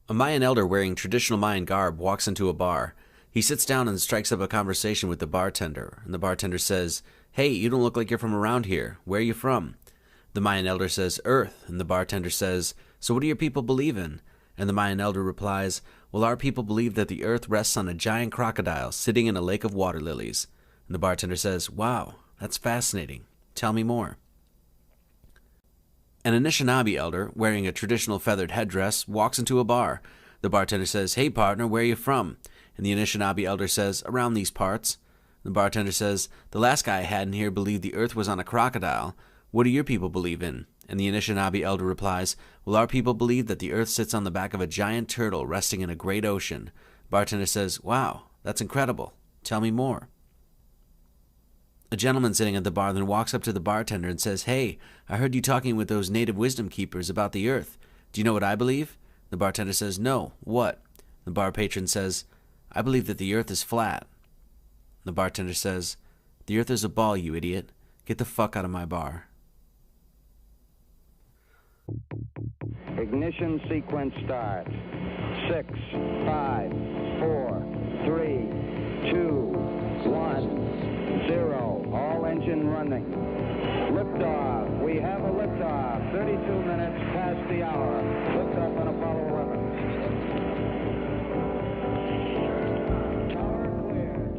A Mayan elder wearing traditional Mayan garb walks into a bar. He sits down and strikes up a conversation with the bartender, and the bartender says, "Hey, you don't look like you're from around here. Where are you from?" The Mayan elder says, "Earth," and the bartender says, "So what do your people believe in?" And the Mayan elder replies, "Well, our people believe that the earth rests on a giant crocodile sitting in a lake of water lilies." And the bartender says, "Wow, that's fascinating. Tell me more." An Anishinaabe elder, wearing a traditional feathered headdress, walks into a bar. The bartender says, "Hey partner, where are you from?" And the Anishinaabe elder says, "Around these parts." The bartender says, "The last guy I had in here believed the earth was on a crocodile. What do your people believe in?" And the Anishinaabe elder replies, "Well, our people believe that the earth sits on the back of a giant turtle resting in a great ocean." Bartender says, "Wow, that's incredible. Tell me more." A gentleman sitting at the bar then walks up to the bartender and says, "Hey, I heard you talking with those native wisdom keepers about the earth. Do you know what I believe?" The bartender says, "No, what?" The bar patron says, "I believe that the earth is flat." The bartender says, "The earth is a ball, you idiot. Get the fuck out of my bar." Ignition sequence start. 6, 5, 4, 3, 2, 1, 0. All engine running. Liftoff. We have a liftoff. 32 minutes past the hour. Liftoff on Apollo 11. Tower clear.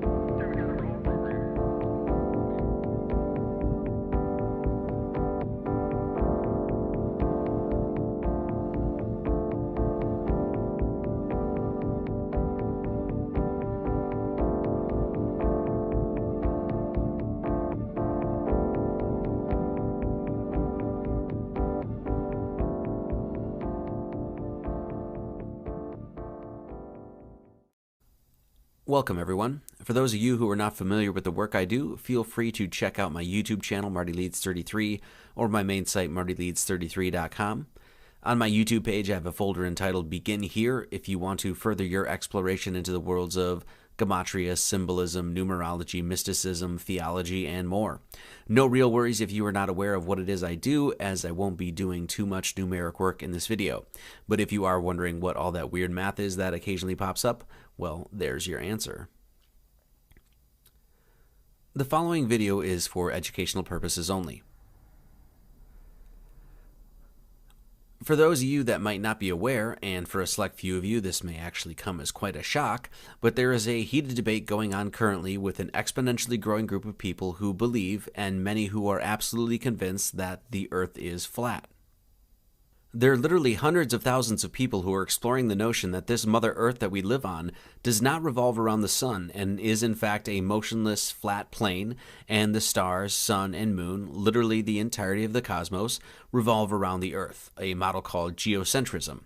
Welcome, everyone. For those of you who are not familiar with the work I do, feel free to check out my YouTube channel, Marty Leeds 33, or my main site, martyleeds33.com. On my YouTube page, I have a folder entitled Begin Here if you want to further your exploration into the worlds of gematria, symbolism, numerology, mysticism, theology, and more. No real worries if you are not aware of what it is I do, as I won't be doing too much numeric work in this video. But if you are wondering what all that weird math is that occasionally pops up, well, there's your answer. The following video is for educational purposes only. For those of you that might not be aware, and for a select few of you this may actually come as quite a shock, but there is a heated debate going on currently with an exponentially growing group of people who believe, and many who are absolutely convinced, that the earth is flat. There are literally hundreds of thousands of people who are exploring the notion that this Mother Earth that we live on does not revolve around the sun and is in fact a motionless flat plane, and the stars, sun, and moon, literally the entirety of the cosmos, revolve around the Earth, a model called geocentrism.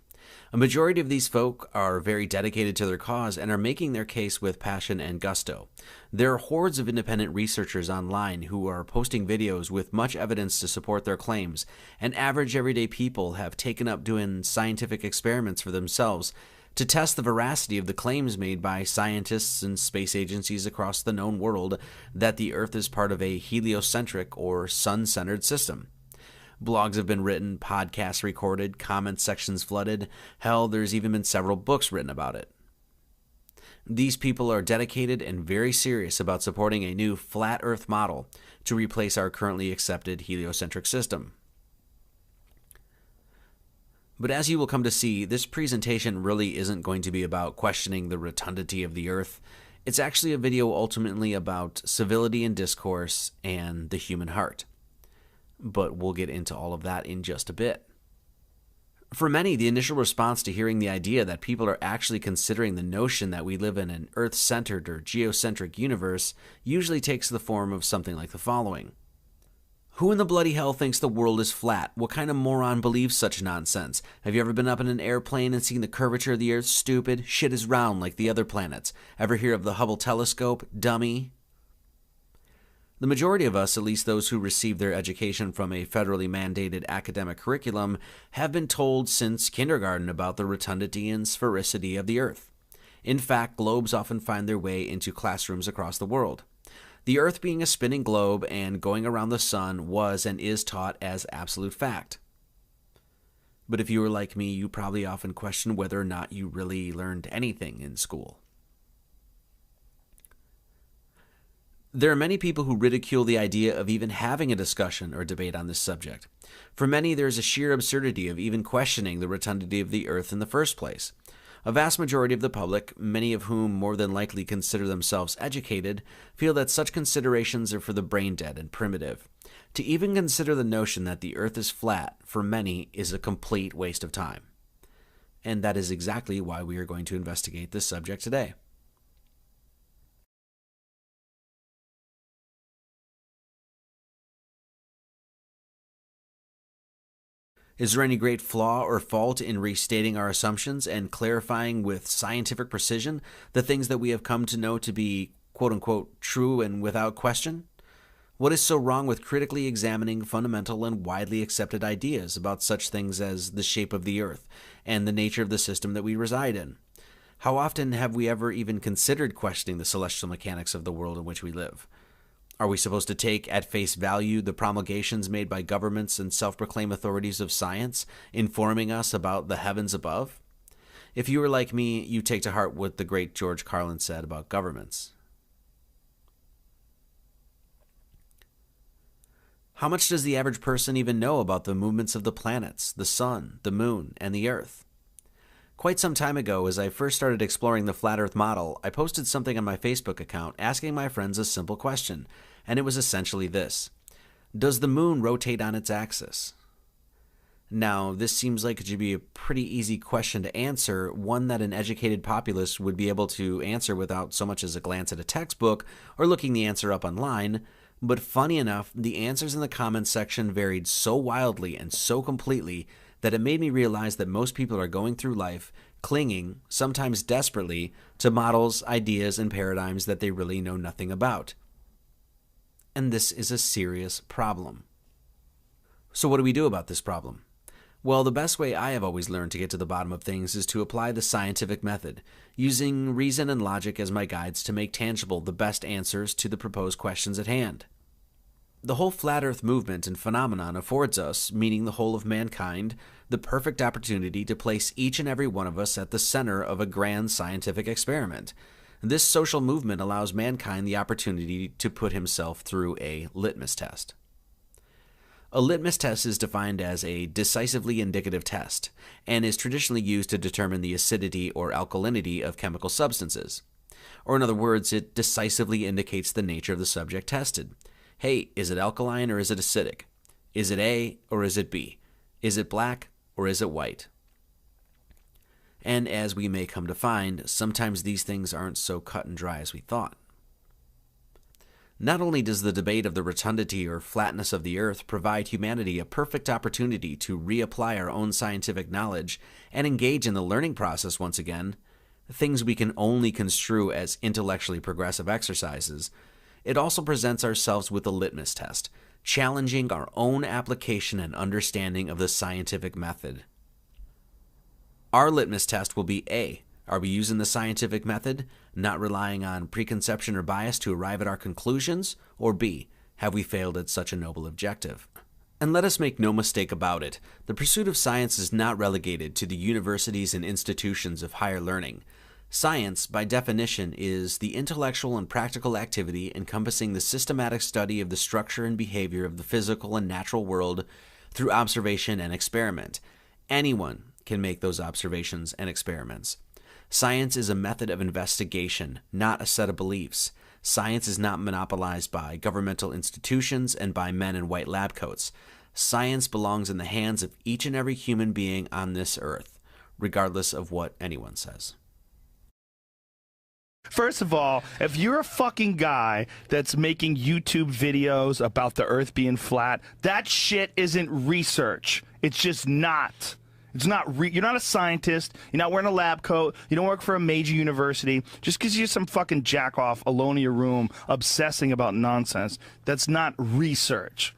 A majority of these folk are very dedicated to their cause and are making their case with passion and gusto. There are hordes of independent researchers online who are posting videos with much evidence to support their claims, and average everyday people have taken up doing scientific experiments for themselves to test the veracity of the claims made by scientists and space agencies across the known world that the Earth is part of a heliocentric or sun-centered system. Blogs have been written, podcasts recorded, comment sections flooded. Hell, there's even been several books written about it. These people are dedicated and very serious about supporting a new flat Earth model to replace our currently accepted heliocentric system. But as you will come to see, this presentation really isn't going to be about questioning the rotundity of the Earth. It's actually a video ultimately about civility and discourse and the human heart. But we'll get into all of that in just a bit. For many, the initial response to hearing the idea that people are actually considering the notion that we live in an Earth-centered or geocentric universe usually takes the form of something like the following. Who in the bloody hell thinks the world is flat? What kind of moron believes such nonsense? Have you ever been up in an airplane and seen the curvature of the Earth? Stupid. Shit is round like the other planets. Ever hear of the Hubble telescope? Dummy. The majority of us, at least those who receive their education from a federally mandated academic curriculum, have been told since kindergarten about the rotundity and sphericity of the Earth. In fact, globes often find their way into classrooms across the world. The Earth being a spinning globe and going around the sun was and is taught as absolute fact. But if you were like me, you probably often question whether or not you really learned anything in school. There are many people who ridicule the idea of even having a discussion or debate on this subject. For many, there is a sheer absurdity of even questioning the rotundity of the Earth in the first place. A vast majority of the public, many of whom more than likely consider themselves educated, feel that such considerations are for the brain-dead and primitive. To even consider the notion that the Earth is flat, for many, is a complete waste of time. And that is exactly why we are going to investigate this subject today. Is there any great flaw or fault in restating our assumptions and clarifying with scientific precision the things that we have come to know to be quote-unquote true and without question? What is so wrong with critically examining fundamental and widely accepted ideas about such things as the shape of the Earth and the nature of the system that we reside in? How often have we ever even considered questioning the celestial mechanics of the world in which we live? Are we supposed to take at face value the promulgations made by governments and self-proclaimed authorities of science, informing us about the heavens above? If you were like me, you take to heart what the great George Carlin said about governments. How much does the average person even know about the movements of the planets, the sun, the moon, and the Earth? Quite some time ago, as I first started exploring the flat Earth model, I posted something on my Facebook account asking my friends a simple question, and it was essentially this: does the moon rotate on its axis? Now, this seems like it should be a pretty easy question to answer, one that an educated populace would be able to answer without so much as a glance at a textbook or looking the answer up online, but funny enough, the answers in the comments section varied so wildly and so completely that it made me realize that most people are going through life clinging, sometimes desperately, to models, ideas, and paradigms that they really know nothing about. And this is a serious problem. So what do we do about this problem? Well, the best way I have always learned to get to the bottom of things is to apply the scientific method, using reason and logic as my guides to make tangible the best answers to the proposed questions at hand. The whole flat Earth movement and phenomenon affords us, meaning the whole of mankind, the perfect opportunity to place each and every one of us at the center of a grand scientific experiment. This social movement allows mankind the opportunity to put himself through a litmus test. A litmus test is defined as a decisively indicative test and is traditionally used to determine the acidity or alkalinity of chemical substances. Or in other words, it decisively indicates the nature of the subject tested. Hey, is it alkaline or is it acidic? Is it A or is it B? Is it black or is it white? And as we may come to find, sometimes these things aren't so cut and dry as we thought. Not only does the debate of the rotundity or flatness of the Earth provide humanity a perfect opportunity to reapply our own scientific knowledge and engage in the learning process once again, things we can only construe as intellectually progressive exercises, it also presents ourselves with a litmus test, challenging our own application and understanding of the scientific method. Our litmus test will be A. Are we using the scientific method, not relying on preconception or bias to arrive at our conclusions? Or B. Have we failed at such a noble objective? And let us make no mistake about it, the pursuit of science is not relegated to the universities and institutions of higher learning. Science, by definition, is the intellectual and practical activity encompassing the systematic study of the structure and behavior of the physical and natural world through observation and experiment. Anyone can make those observations and experiments. Science is a method of investigation, not a set of beliefs. Science is not monopolized by governmental institutions and by men in white lab coats. Science belongs in the hands of each and every human being on this earth, regardless of what anyone says. First of all, if you're a fucking guy that's making YouTube videos about the Earth being flat, that shit isn't research. It's just not. It's not. You're not a scientist. You're not wearing a lab coat. You don't work for a major university. Just because you're some fucking jack-off alone in your room obsessing about nonsense, that's not research.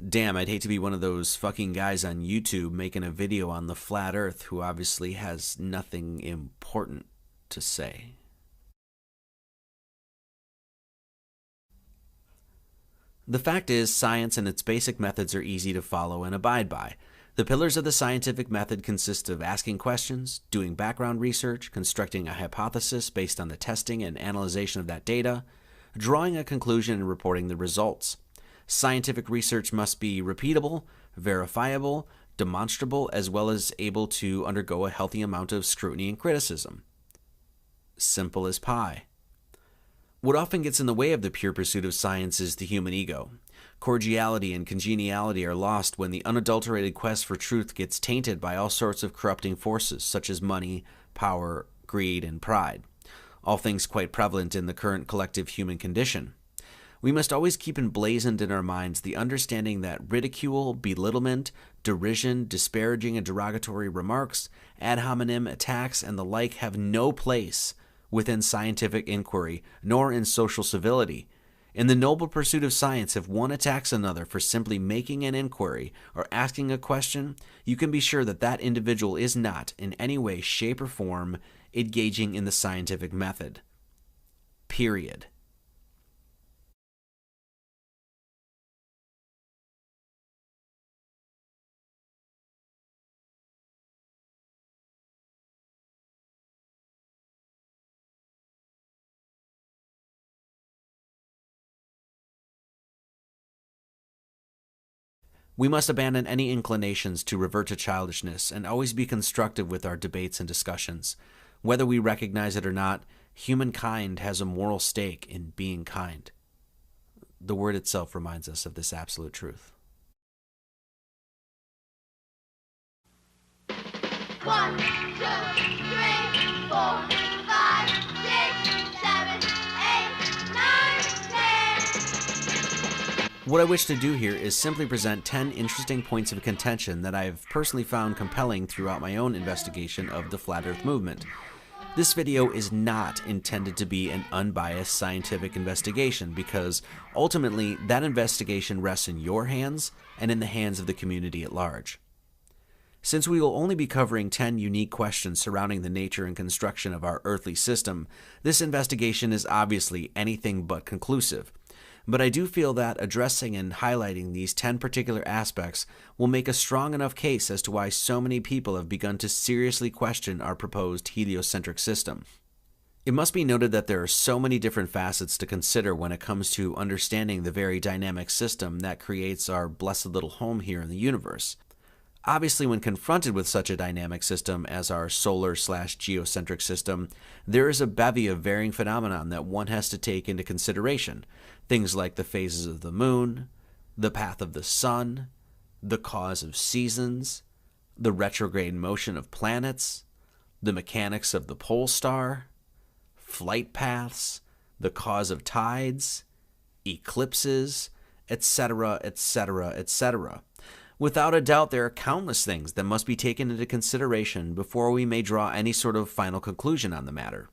Damn, I'd hate to be one of those fucking guys on YouTube making a video on the flat Earth who obviously has nothing important to say. The fact is, science and its basic methods are easy to follow and abide by. The pillars of the scientific method consist of asking questions, doing background research, constructing a hypothesis based on the testing and analyzation of that data, drawing a conclusion and reporting the results. Scientific research must be repeatable, verifiable, demonstrable, as well as able to undergo a healthy amount of scrutiny and criticism. Simple as pie. What often gets in the way of the pure pursuit of science is the human ego. Cordiality and congeniality are lost when the unadulterated quest for truth gets tainted by all sorts of corrupting forces such as money, power, greed, and pride. All things quite prevalent in the current collective human condition. We must always keep emblazoned in our minds the understanding that ridicule, belittlement, derision, disparaging and derogatory remarks, ad hominem attacks, and the like have no place within scientific inquiry, nor in social civility. In the noble pursuit of science, if one attacks another for simply making an inquiry or asking a question, you can be sure that that individual is not, in any way, shape, or form, engaging in the scientific method. Period. We must abandon any inclinations to revert to childishness and always be constructive with our debates and discussions. Whether we recognize it or not, humankind has a moral stake in being kind. The word itself reminds us of this absolute truth. 1, 2, 3, 4, 5, 6, 7, 8, 9, 10. What I wish to do here is simply present 10 interesting points of contention that I have personally found compelling throughout my own investigation of the Flat Earth movement. This video is not intended to be an unbiased scientific investigation because ultimately that investigation rests in your hands and in the hands of the community at large. Since we will only be covering 10 unique questions surrounding the nature and construction of our earthly system, this investigation is obviously anything but conclusive. But I do feel that addressing and highlighting these 10 particular aspects will make a strong enough case as to why so many people have begun to seriously question our proposed heliocentric system. It must be noted that there are so many different facets to consider when it comes to understanding the very dynamic system that creates our blessed little home here in the universe. Obviously, when confronted with such a dynamic system as our solar/geocentric system, there is a bevy of varying phenomena that one has to take into consideration. Things like the phases of the moon, the path of the sun, the cause of seasons, the retrograde motion of planets, the mechanics of the pole star, flight paths, the cause of tides, eclipses, etc., etc., etc. Without a doubt, there are countless things that must be taken into consideration before we may draw any sort of final conclusion on the matter.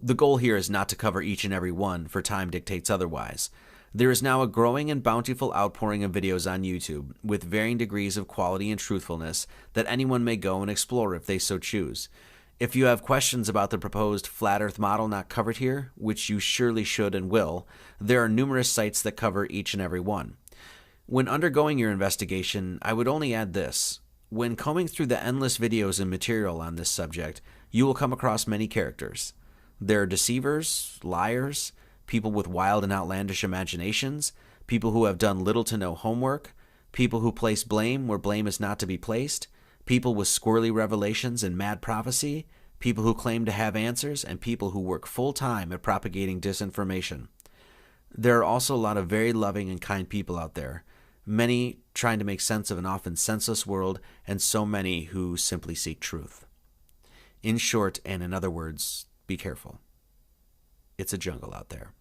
The goal here is not to cover each and every one, for time dictates otherwise. There is now a growing and bountiful outpouring of videos on YouTube, with varying degrees of quality and truthfulness, that anyone may go and explore if they so choose. If you have questions about the proposed flat earth model not covered here, which you surely should and will, there are numerous sites that cover each and every one. When undergoing your investigation, I would only add this. When combing through the endless videos and material on this subject, you will come across many characters. There are deceivers, liars, people with wild and outlandish imaginations, people who have done little to no homework, people who place blame where blame is not to be placed, people with squirrely revelations and mad prophecy, people who claim to have answers, and people who work full-time at propagating disinformation. There are also a lot of very loving and kind people out there, many trying to make sense of an often senseless world, and so many who simply seek truth. In short, and in other words, be careful. It's a jungle out there.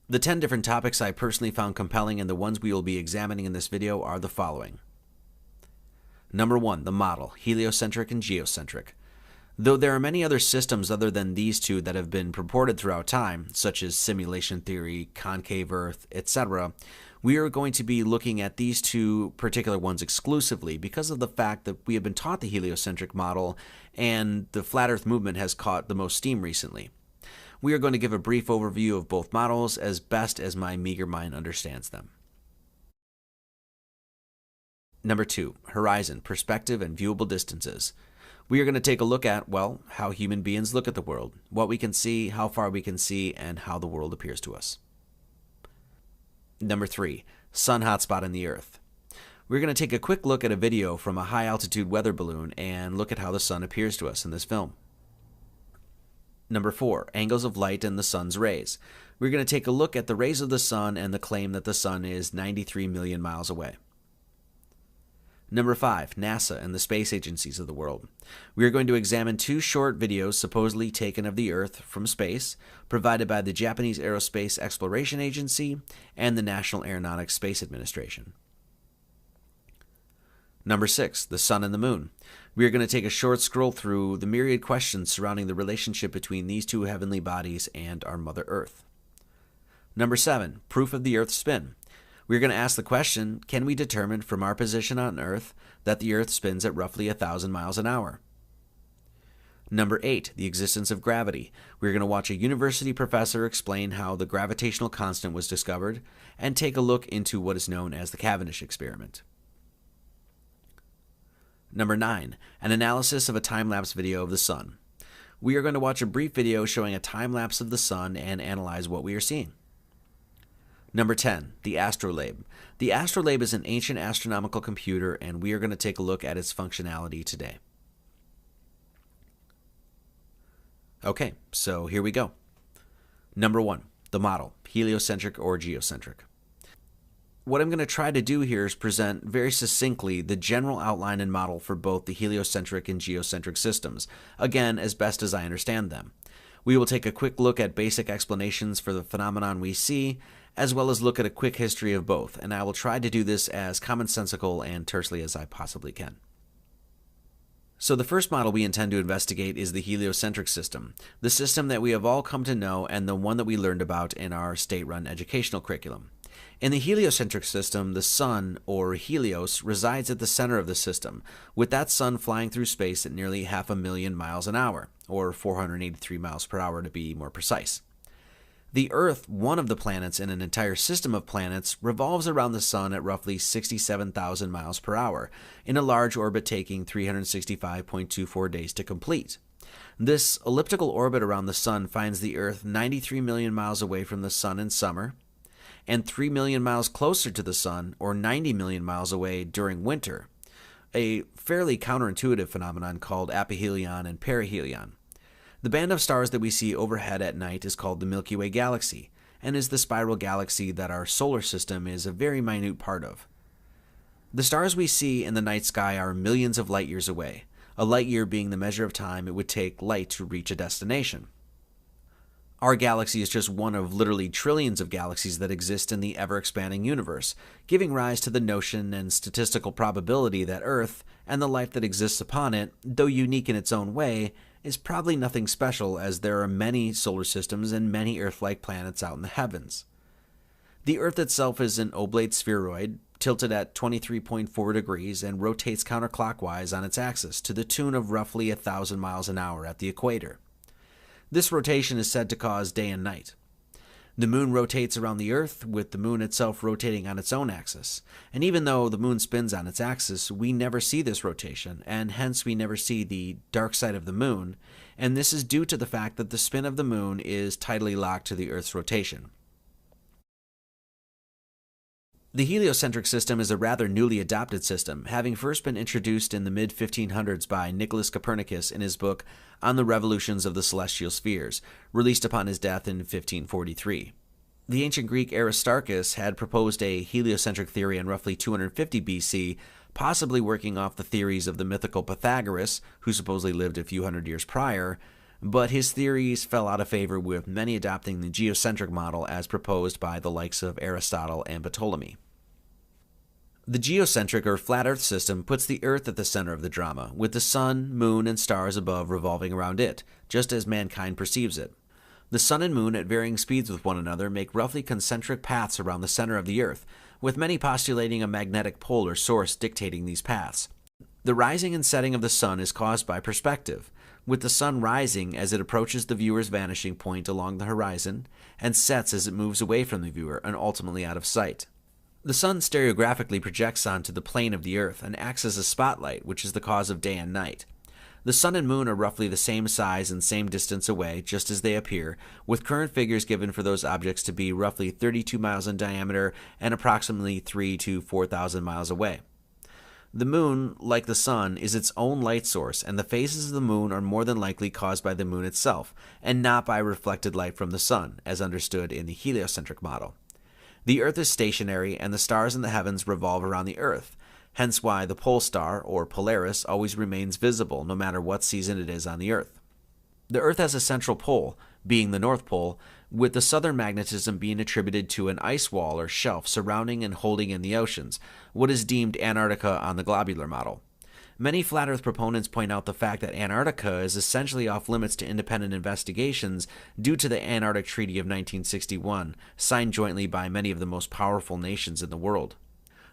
The 10 different topics I personally found compelling and the ones we will be examining in this video are the following. Number 1, the model, heliocentric and geocentric. Though there are many other systems other than these two that have been purported throughout time, such as simulation theory, concave Earth, etc., we are going to be looking at these two particular ones exclusively because of the fact that we have been taught the heliocentric model and the flat Earth movement has caught the most steam recently. We are going to give a brief overview of both models as best as my meager mind understands them. Number 2, horizon, perspective, and viewable distances. We are going to take a look at, well, how human beings look at the world, what we can see, how far we can see, and how the world appears to us. Number 3, sun hotspot in the Earth. We're going to take a quick look at a video from a high-altitude weather balloon and look at how the sun appears to us in this film. Number 4, angles of light and the sun's rays. We're going to take a look at the rays of the sun and the claim that the sun is 93 million miles away. Number 5, NASA and the space agencies of the world. We are going to examine 2 short videos supposedly taken of the Earth from space, provided by the Japanese Aerospace Exploration Agency and the National Aeronautics Space Administration. Number 6, the sun and the moon. We are going to take a short scroll through the myriad questions surrounding the relationship between these 2 heavenly bodies and our Mother Earth. Number 7, proof of the Earth's spin. We're going to ask the question, can we determine from our position on Earth that the Earth spins at roughly 1,000 miles an hour? Number 8, the existence of gravity. We're going to watch a university professor explain how the gravitational constant was discovered and take a look into what is known as the Cavendish experiment. Number 9, an analysis of a time-lapse video of the sun. We are going to watch a brief video showing a time-lapse of the sun and analyze what we are seeing. Number 10, the astrolabe. The astrolabe is an ancient astronomical computer, and we are going to take a look at its functionality today. Okay, so here we go. Number 1, the model, heliocentric or geocentric. What I'm going to try to do here is present very succinctly the general outline and model for both the heliocentric and geocentric systems, again, as best as I understand them. We will take a quick look at basic explanations for the phenomenon we see, as well as look at a quick history of both, and I will try to do this as commonsensical and tersely as I possibly can. So the first model we intend to investigate is the heliocentric system, the system that we have all come to know and the one that we learned about in our state-run educational curriculum. In the heliocentric system, the sun, or Helios, resides at the center of the system, with that sun flying through space at nearly 500,000 miles an hour, or 483 miles per hour to be more precise. The Earth, one of the planets in an entire system of planets, revolves around the sun at roughly 67,000 miles per hour, in a large orbit taking 365.24 days to complete. This elliptical orbit around the sun finds the Earth 93 million miles away from the sun in summer, and 3 million miles closer to the sun, or 90 million miles away during winter, a fairly counterintuitive phenomenon called aphelion and perihelion. The band of stars that we see overhead at night is called the Milky Way galaxy, and is the spiral galaxy that our solar system is a very minute part of. The stars we see in the night sky are millions of light years away, a light year being the measure of time it would take light to reach a destination. Our galaxy is just one of literally trillions of galaxies that exist in the ever-expanding universe, giving rise to the notion and statistical probability that Earth, and the life that exists upon it, though unique in its own way, is probably nothing special, as there are many solar systems and many Earth-like planets out in the heavens. The Earth itself is an oblate spheroid, tilted at 23.4 degrees and rotates counterclockwise on its axis to the tune of roughly 1,000 miles an hour at the equator. This rotation is said to cause day and night. The moon rotates around the Earth, with the moon itself rotating on its own axis. And even though the moon spins on its axis, we never see this rotation, and hence we never see the dark side of the moon, and this is due to the fact that the spin of the moon is tidally locked to the Earth's rotation. The heliocentric system is a rather newly adopted system, having first been introduced in the mid-1500s by Nicholas Copernicus in his book On the Revolutions of the Celestial Spheres, released upon his death in 1543. The ancient Greek Aristarchus had proposed a heliocentric theory in roughly 250 BC, possibly working off the theories of the mythical Pythagoras, who supposedly lived a few hundred years prior, but his theories fell out of favor, with many adopting the geocentric model as proposed by the likes of Aristotle and Ptolemy. The geocentric or flat Earth system puts the Earth at the center of the drama, with the sun, moon, and stars above revolving around it, just as mankind perceives it. The sun and moon, at varying speeds with one another, make roughly concentric paths around the center of the Earth, with many postulating a magnetic pole or source dictating these paths. The rising and setting of the sun is caused by perspective. with the sun rising as it approaches the viewer's vanishing point along the horizon and sets as it moves away from the viewer and ultimately out of sight. The sun stereographically projects onto the plane of the Earth and acts as a spotlight, which is the cause of day and night. The sun and moon are roughly the same size and same distance away, just as they appear, with current figures given for those objects to be roughly 32 miles in diameter and approximately 3,000 to 4,000 miles away. The moon, like the sun, is its own light source, and the phases of the moon are more than likely caused by the moon itself, and not by reflected light from the sun, as understood in the heliocentric model. The Earth is stationary, and the stars in the heavens revolve around the Earth, hence why the pole star, or Polaris, always remains visible no matter what season it is on the Earth. The Earth has a central pole, being the North Pole, with the southern magnetism being attributed to an ice wall or shelf surrounding and holding in the oceans, what is deemed Antarctica on the globular model. Many flat Earth proponents point out the fact that Antarctica is essentially off limits to independent investigations due to the Antarctic Treaty of 1961, signed jointly by many of the most powerful nations in the world.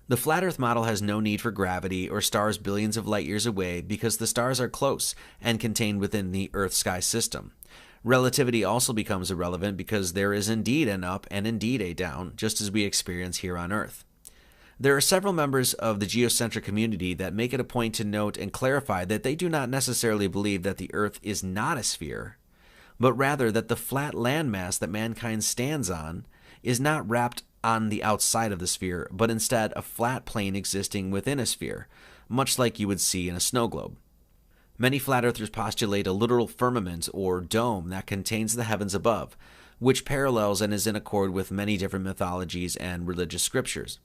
The flat Earth model has no need for gravity or stars billions of light years away because the stars are close and contained within the Earth-sky system. Relativity also becomes irrelevant because there is indeed an up and indeed a down, just as we experience here on Earth. There are several members of the geocentric community that make it a point to note and clarify that they do not necessarily believe that the Earth is not a sphere, but rather that the flat landmass that mankind stands on is not wrapped on the outside of the sphere, but instead a flat plane existing within a sphere, much like you would see in a snow globe. Many flat earthers postulate a literal firmament or dome that contains the heavens above, which parallels and is in accord with many different mythologies and religious scriptures.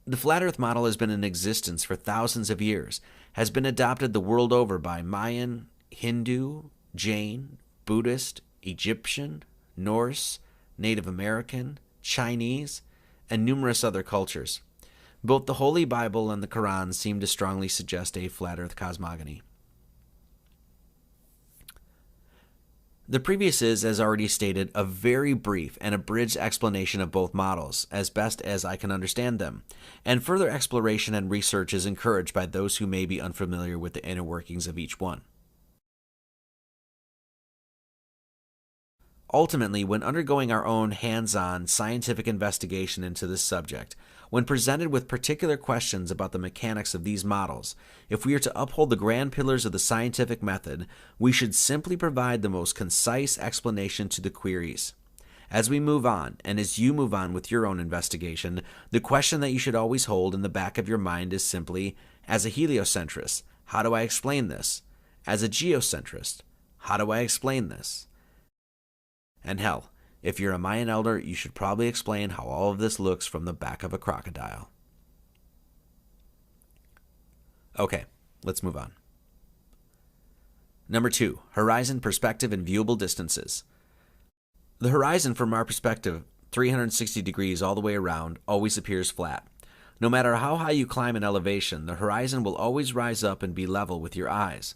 The flat earth model has been in existence for thousands of years, has been adopted the world over by Mayan, Hindu, Jain, Buddhist, Egyptian, Norse, Native American, Chinese, and numerous other cultures. Both the Holy Bible and the Quran seem to strongly suggest a flat earth cosmogony. The previous is, as already stated, a very brief and abridged explanation of both models, as best as I can understand them, and further exploration and research is encouraged by those who may be unfamiliar with the inner workings of each one. Ultimately, when undergoing our own hands-on scientific investigation into this subject, when presented with particular questions about the mechanics of these models, if we are to uphold the grand pillars of the scientific method, we should simply provide the most concise explanation to the queries. As we move on, and as you move on with your own investigation, the question that you should always hold in the back of your mind is simply, as a heliocentrist, how do I explain this? As a geocentrist, how do I explain this? And hell, if you're a Mayan elder, you should probably explain how all of this looks from the back of a crocodile. Okay, let's move on. Number 2, horizon perspective and viewable distances. The horizon from our perspective, 360 degrees all the way around, always appears flat. No matter how high you climb in elevation, the horizon will always rise up and be level with your eyes.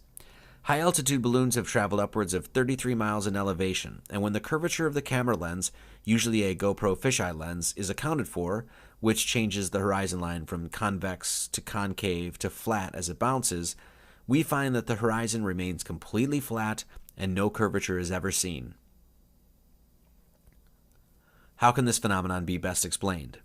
High-altitude balloons have traveled upwards of 33 miles in elevation, and when the curvature of the camera lens, usually a GoPro fisheye lens, is accounted for, which changes the horizon line from convex to concave to flat as it bounces, we find that the horizon remains completely flat and no curvature is ever seen. How can this phenomenon be best explained?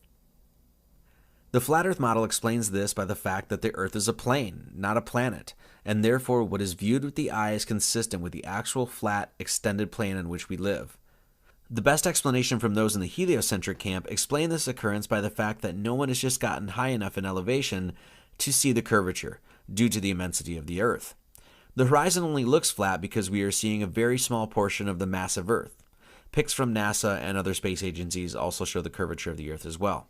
The flat Earth model explains this by the fact that the Earth is a plane, not a planet, and therefore what is viewed with the eye is consistent with the actual flat, extended plane on which we live. The best explanation from those in the heliocentric camp explain this occurrence by the fact that no one has just gotten high enough in elevation to see the curvature, due to the immensity of the Earth. The horizon only looks flat because we are seeing a very small portion of the massive Earth. Pics from NASA and other space agencies also show the curvature of the Earth as well.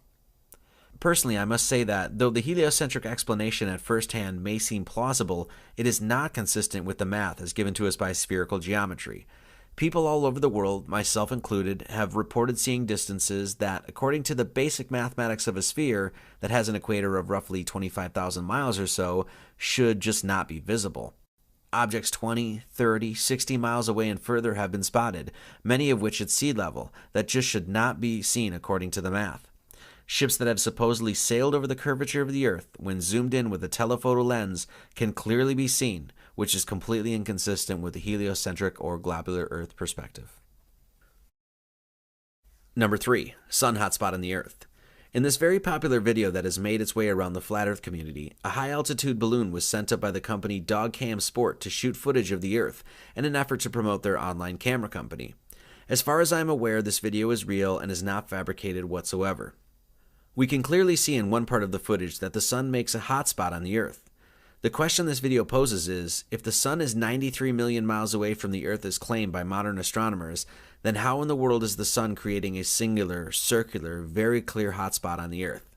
Personally, I must say that, though the heliocentric explanation at first hand may seem plausible, it is not consistent with the math as given to us by spherical geometry. People all over the world, myself included, have reported seeing distances that, according to the basic mathematics of a sphere that has an equator of roughly 25,000 miles or so, should just not be visible. Objects 20, 30, 60 miles away and further have been spotted, many of which at sea level, that just should not be seen according to the math. Ships that have supposedly sailed over the curvature of the Earth, when zoomed in with a telephoto lens, can clearly be seen, which is completely inconsistent with the heliocentric or globular Earth perspective. Number 3. Sun hotspot on the Earth. In this very popular video that has made its way around the Flat Earth community, a high-altitude balloon was sent up by the company Dogcam Sport to shoot footage of the Earth in an effort to promote their online camera company. As far as I am aware, this video is real and is not fabricated whatsoever. We can clearly see in one part of the footage that the sun makes a hotspot on the Earth. The question this video poses is, if the sun is 93 million miles away from the Earth as claimed by modern astronomers, then how in the world is the sun creating a singular, circular, very clear hotspot on the Earth?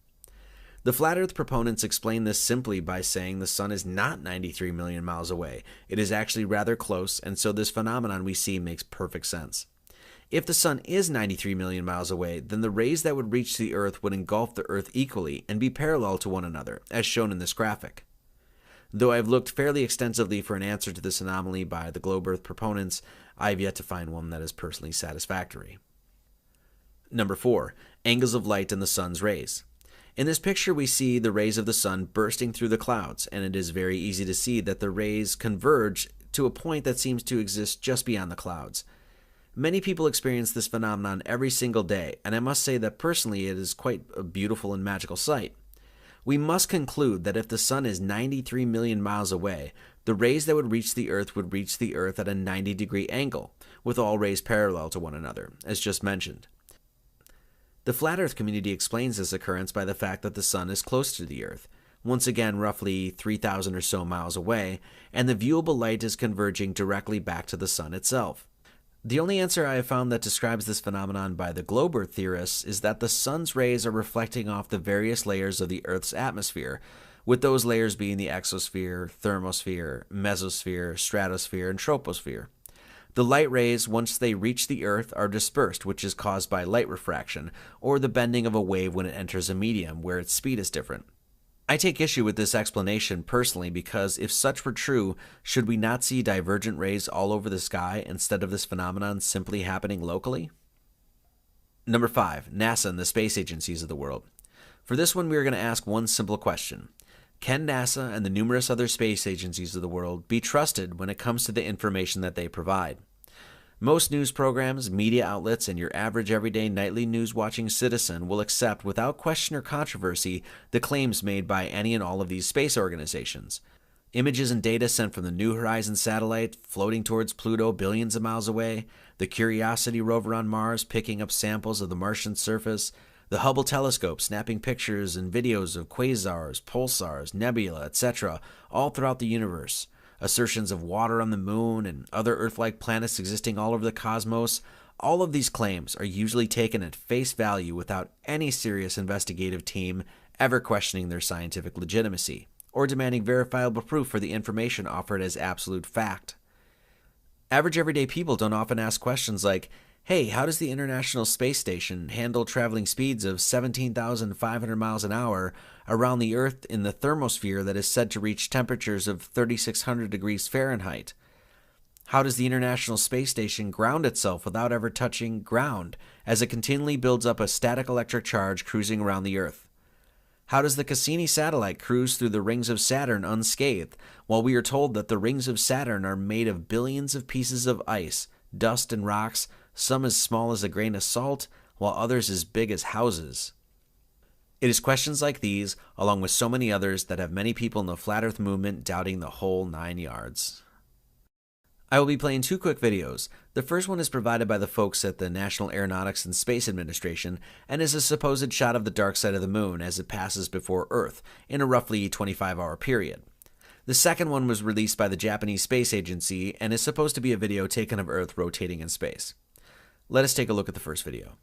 The Flat Earth proponents explain this simply by saying the sun is not 93 million miles away. It is actually rather close, and so this phenomenon we see makes perfect sense. If the sun is 93 million miles away, then the rays that would reach the Earth would engulf the Earth equally and be parallel to one another, as shown in this graphic. Though I've looked fairly extensively for an answer to this anomaly by the globe Earth proponents, I have yet to find one that is personally satisfactory. Number 4. Angles of light in the sun's rays. In this picture we see the rays of the sun bursting through the clouds, and it is very easy to see that the rays converge to a point that seems to exist just beyond the clouds. Many people experience this phenomenon every single day, and I must say that personally it is quite a beautiful and magical sight. We must conclude that if the sun is 93 million miles away, the rays that would reach the Earth at a 90-degree angle, with all rays parallel to one another, as just mentioned. The Flat Earth community explains this occurrence by the fact that the sun is close to the Earth, once again roughly 3,000 or so miles away, and the viewable light is converging directly back to the sun itself. The only answer I have found that describes this phenomenon by the globe Earth theorists is that the sun's rays are reflecting off the various layers of the Earth's atmosphere, with those layers being the exosphere, thermosphere, mesosphere, stratosphere, and troposphere. The light rays, once they reach the Earth, are dispersed, which is caused by light refraction, or the bending of a wave when it enters a medium where its speed is different. I take issue with this explanation personally because if such were true, should we not see divergent rays all over the sky instead of this phenomenon simply happening locally? Number 5. NASA and the space agencies of the world. For this one, we are going to ask one simple question. Can NASA and the numerous other space agencies of the world be trusted when it comes to the information that they provide? Most news programs, media outlets, and your average everyday nightly news-watching citizen will accept without question or controversy the claims made by any and all of these space organizations. Images and data sent from the New Horizons satellite floating towards Pluto billions of miles away, the Curiosity rover on Mars picking up samples of the Martian surface, the Hubble telescope snapping pictures and videos of quasars, pulsars, nebula, etc., all throughout the universe. Assertions of water on the moon and other Earth-like planets existing all over the cosmos, all of these claims are usually taken at face value without any serious investigative team ever questioning their scientific legitimacy, or demanding verifiable proof for the information offered as absolute fact. Average everyday people don't often ask questions like, hey, how does the International Space Station handle traveling speeds of 17,500 miles an hour around the Earth in the thermosphere that is said to reach temperatures of 3,600 degrees Fahrenheit? How does the International Space Station ground itself without ever touching ground, as it continually builds up a static electric charge cruising around the Earth? How does the Cassini satellite cruise through the rings of Saturn unscathed, while we are told that the rings of Saturn are made of billions of pieces of ice, dust, and rocks, some as small as a grain of salt, while others as big as houses? It is questions like these, along with so many others, that have many people in the Flat Earth movement doubting the whole 9 yards. I will be playing 2 quick videos. The first one is provided by the folks at the National Aeronautics and Space Administration and is a supposed shot of the dark side of the moon as it passes before Earth in a roughly 25-hour period. The second one was released by the Japanese Space Agency and is supposed to be a video taken of Earth rotating in space. Let us take a look at the first video.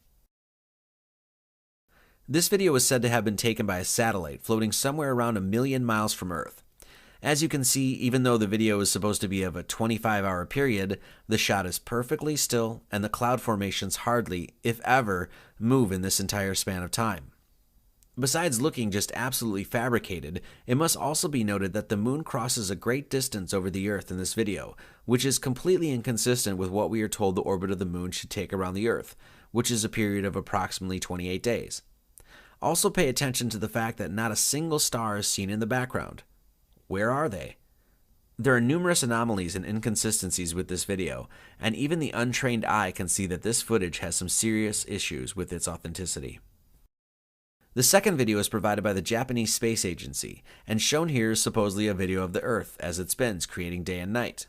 This video is said to have been taken by a satellite floating somewhere around 1 million miles from Earth. As you can see, even though the video is supposed to be of a 25-hour period, the shot is perfectly still and the cloud formations hardly, if ever, move in this entire span of time. Besides looking just absolutely fabricated, it must also be noted that the moon crosses a great distance over the Earth in this video, which is completely inconsistent with what we are told the orbit of the moon should take around the Earth, which is a period of approximately 28 days. Also pay attention to the fact that not a single star is seen in the background. Where are they? There are numerous anomalies and inconsistencies with this video, and even the untrained eye can see that this footage has some serious issues with its authenticity. The second video is provided by the Japanese Space Agency, and shown here is supposedly a video of the Earth as it spins, creating day and night.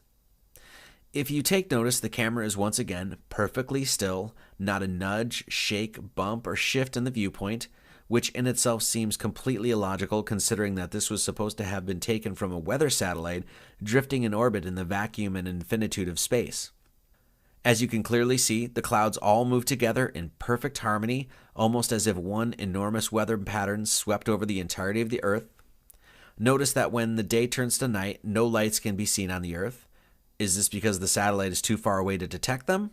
If you take notice, the camera is once again perfectly still, not a nudge, shake, bump, or shift in the viewpoint, which in itself seems completely illogical considering that this was supposed to have been taken from a weather satellite drifting in orbit in the vacuum and infinitude of space. As you can clearly see, the clouds all move together in perfect harmony, almost as if one enormous weather pattern swept over the entirety of the Earth. Notice that when the day turns to night, no lights can be seen on the Earth. Is this because the satellite is too far away to detect them?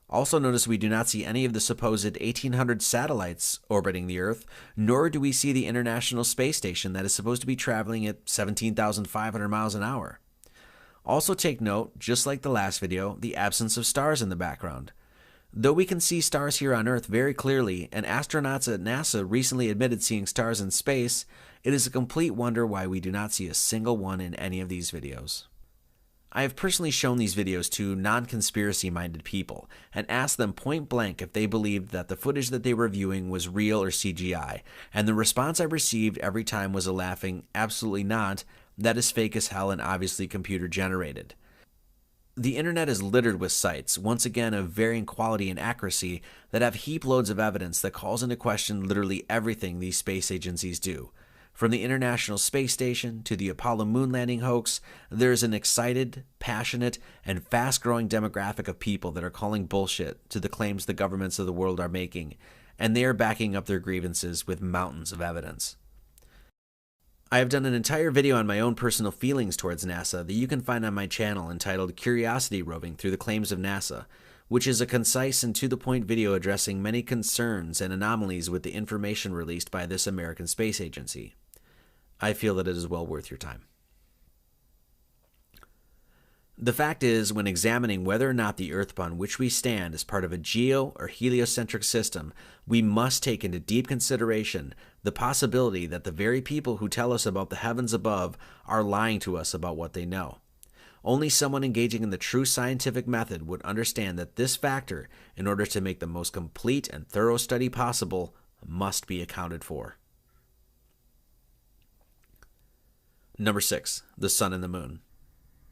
Also notice we do not see any of the supposed 1,800 satellites orbiting the Earth, nor do we see the International Space Station that is supposed to be traveling at 17,500 miles an hour. Also take note, just like the last video, the absence of stars in the background. Though we can see stars here on Earth very clearly, and astronauts at NASA recently admitted seeing stars in space, it is a complete wonder why we do not see a single one in any of these videos. I have personally shown these videos to non-conspiracy minded people and asked them point blank if they believed that the footage that they were viewing was real or CGI, and the response I received every time was a laughing, absolutely not, that is fake as hell and obviously computer generated. The internet is littered with sites, once again of varying quality and accuracy, that have heap loads of evidence that calls into question literally everything these space agencies do. From the International Space Station to the Apollo moon landing hoax, there is an excited, passionate, and fast-growing demographic of people that are calling bullshit to the claims the governments of the world are making, and they are backing up their grievances with mountains of evidence. I have done an entire video on my own personal feelings towards NASA that you can find on my channel entitled Curiosity Roving Through the Claims of NASA, which is a concise and to-the-point video addressing many concerns and anomalies with the information released by this American space agency. I feel that it is well worth your time. The fact is, when examining whether or not the Earth upon which we stand is part of a geo- or heliocentric system, we must take into deep consideration the possibility that the very people who tell us about the heavens above are lying to us about what they know. Only someone engaging in the true scientific method would understand that this factor, in order to make the most complete and thorough study possible, must be accounted for. Number 6. The Sun and the Moon.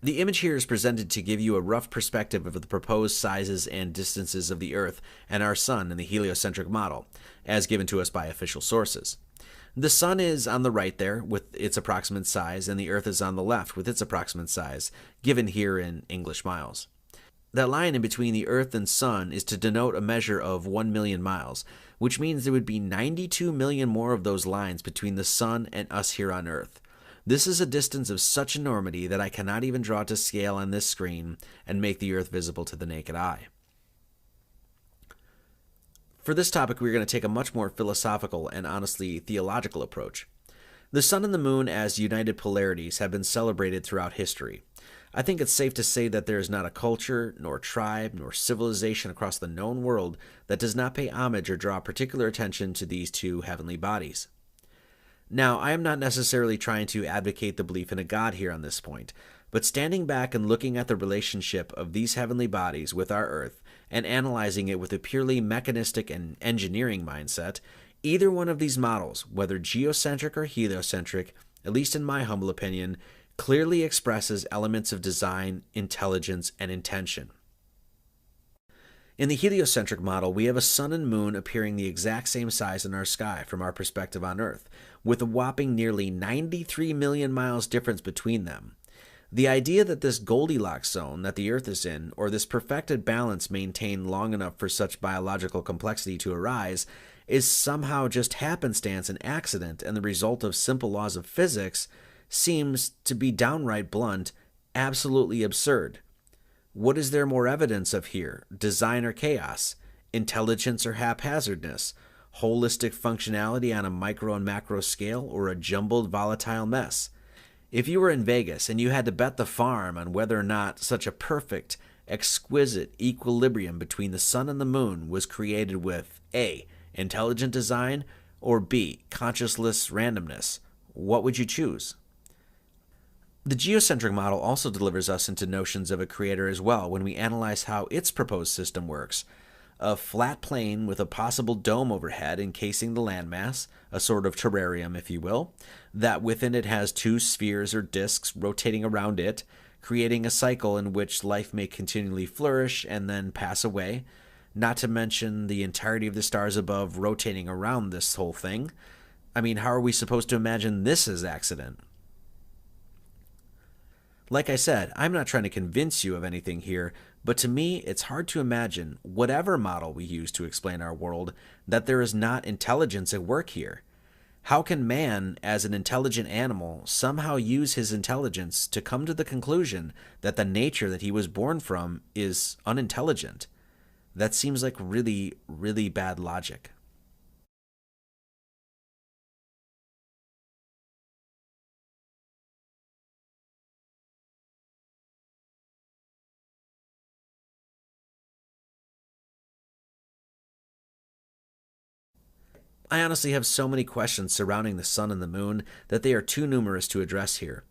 The image here is presented to give you a rough perspective of the proposed sizes and distances of the Earth and our Sun in the heliocentric model, as given to us by official sources. The Sun is on the right there with its approximate size, and the Earth is on the left with its approximate size, given here in English miles. That line in between the Earth and Sun is to denote a measure of 1 million miles, which means there would be 92 million more of those lines between the Sun and us here on Earth. This is a distance of such enormity that I cannot even draw to scale on this screen and make the Earth visible to the naked eye. For this topic, we're going to take a much more philosophical and honestly theological approach. The Sun and the Moon as united polarities have been celebrated throughout history. I think it's safe to say that there is not a culture, nor tribe, nor civilization across the known world that does not pay homage or draw particular attention to these two heavenly bodies. Now, I am not necessarily trying to advocate the belief in a God here on this point, but standing back and looking at the relationship of these heavenly bodies with our Earth and analyzing it with a purely mechanistic and engineering mindset, either one of these models, whether geocentric or heliocentric, at least in my humble opinion, clearly expresses elements of design, intelligence, and intention. In the heliocentric model, we have a sun and moon appearing the exact same size in our sky from our perspective on Earth, with a whopping nearly 93 million miles difference between them. The idea that this Goldilocks zone that the Earth is in, or this perfected balance maintained long enough for such biological complexity to arise, is somehow just happenstance and accident and the result of simple laws of physics seems, to be downright blunt, absolutely absurd. What is there more evidence of here? Design or chaos? Intelligence or haphazardness? Holistic functionality on a micro and macro scale, or a jumbled volatile mess? If you were in Vegas and you had to bet the farm on whether or not such a perfect, exquisite equilibrium between the sun and the moon was created with A. Intelligent design, Or B, consciousless randomness? What would you choose? The geocentric model also delivers us into notions of a creator as well when we analyze how its proposed system works. A flat plane with a possible dome overhead encasing the landmass, a sort of terrarium if you will, that within it has two spheres or disks rotating around it, creating a cycle in which life may continually flourish and then pass away, not to mention the entirety of the stars above rotating around this whole thing. I mean, how are we supposed to imagine this as accident? Like I said, I'm not trying to convince you of anything here, but to me, it's hard to imagine, whatever model we use to explain our world, that there is not intelligence at work here. How can man, as an intelligent animal, somehow use his intelligence to come to the conclusion that the nature that he was born from is unintelligent? That seems like really, really bad logic. I honestly have so many questions surrounding the sun and the moon that they are too numerous to address here.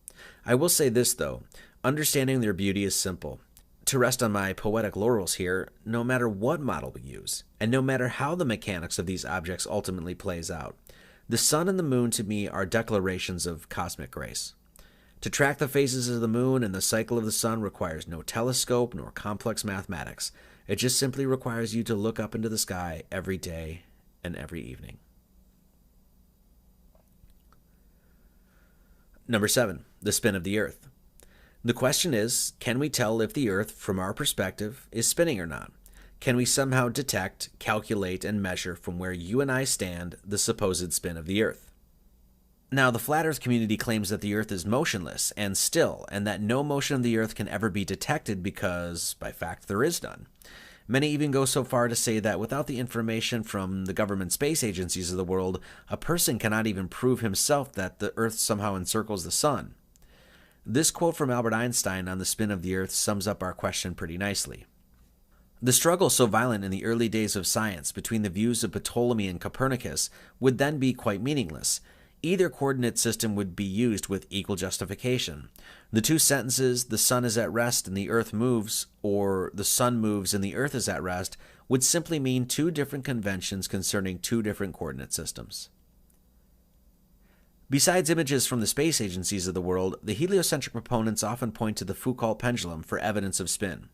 I will say this though, understanding their beauty is simple. To rest on my poetic laurels here, no matter what model we use, and no matter how the mechanics of these objects ultimately plays out, the sun and the moon to me are declarations of cosmic grace. To track the phases of the moon and the cycle of the sun requires no telescope nor complex mathematics. It just simply requires you to look up into the sky every day and every evening. Number 7, the spin of the Earth. The question is, can we tell if the Earth, from our perspective, is spinning or not? Can we somehow detect, calculate, and measure from where you and I stand the supposed spin of the Earth? Now, the flat Earth community claims that the Earth is motionless and still, and that no motion of the Earth can ever be detected because, by fact, there is none. Many even go so far to say that without the information from the government space agencies of the world, a person cannot even prove himself that the Earth somehow encircles the sun. This quote from Albert Einstein on the spin of the Earth sums up our question pretty nicely. The struggle so violent in the early days of science between the views of Ptolemy and Copernicus would then be quite meaningless. Either coordinate system would be used with equal justification. The two sentences, the sun is at rest and the earth moves, or the sun moves and the earth is at rest, would simply mean two different conventions concerning two different coordinate systems. Besides images from the space agencies of the world, the heliocentric proponents often point to the Foucault pendulum for evidence of spin.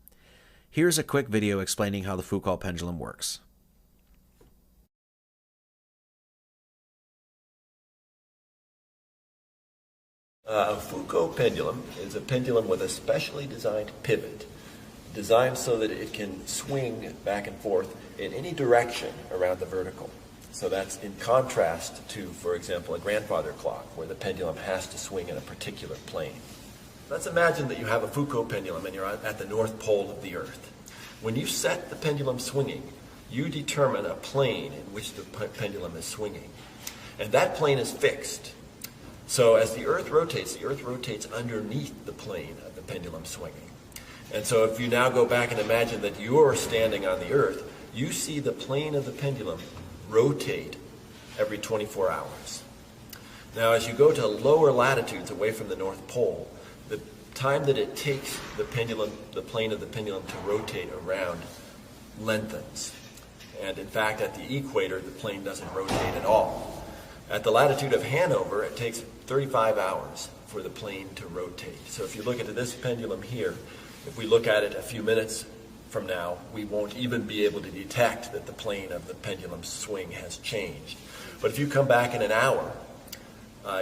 Here's a quick video explaining how the Foucault pendulum works. A Foucault pendulum is a pendulum with a specially designed pivot, designed so that it can swing back and forth in any direction around the vertical. So that's in contrast to, for example, a grandfather clock, where the pendulum has to swing in a particular plane. Let's imagine that you have a Foucault pendulum and you're at the North Pole of the Earth. When you set the pendulum swinging, you determine a plane in which the pendulum is swinging. And that plane is fixed. So as the Earth rotates underneath the plane of the pendulum swinging. And so if you now go back and imagine that you're standing on the Earth, you see the plane of the pendulum rotate every 24 hours. Now as you go to lower latitudes away from the North Pole, the time that it takes the plane of the pendulum to rotate around lengthens. And in fact, at the equator, the plane doesn't rotate at all. At the latitude of Hanover, it takes 35 hours for the plane to rotate. So if you look at this pendulum here, if we look at it a few minutes from now, we won't even be able to detect that the plane of the pendulum swing has changed. But if you come back in an hour,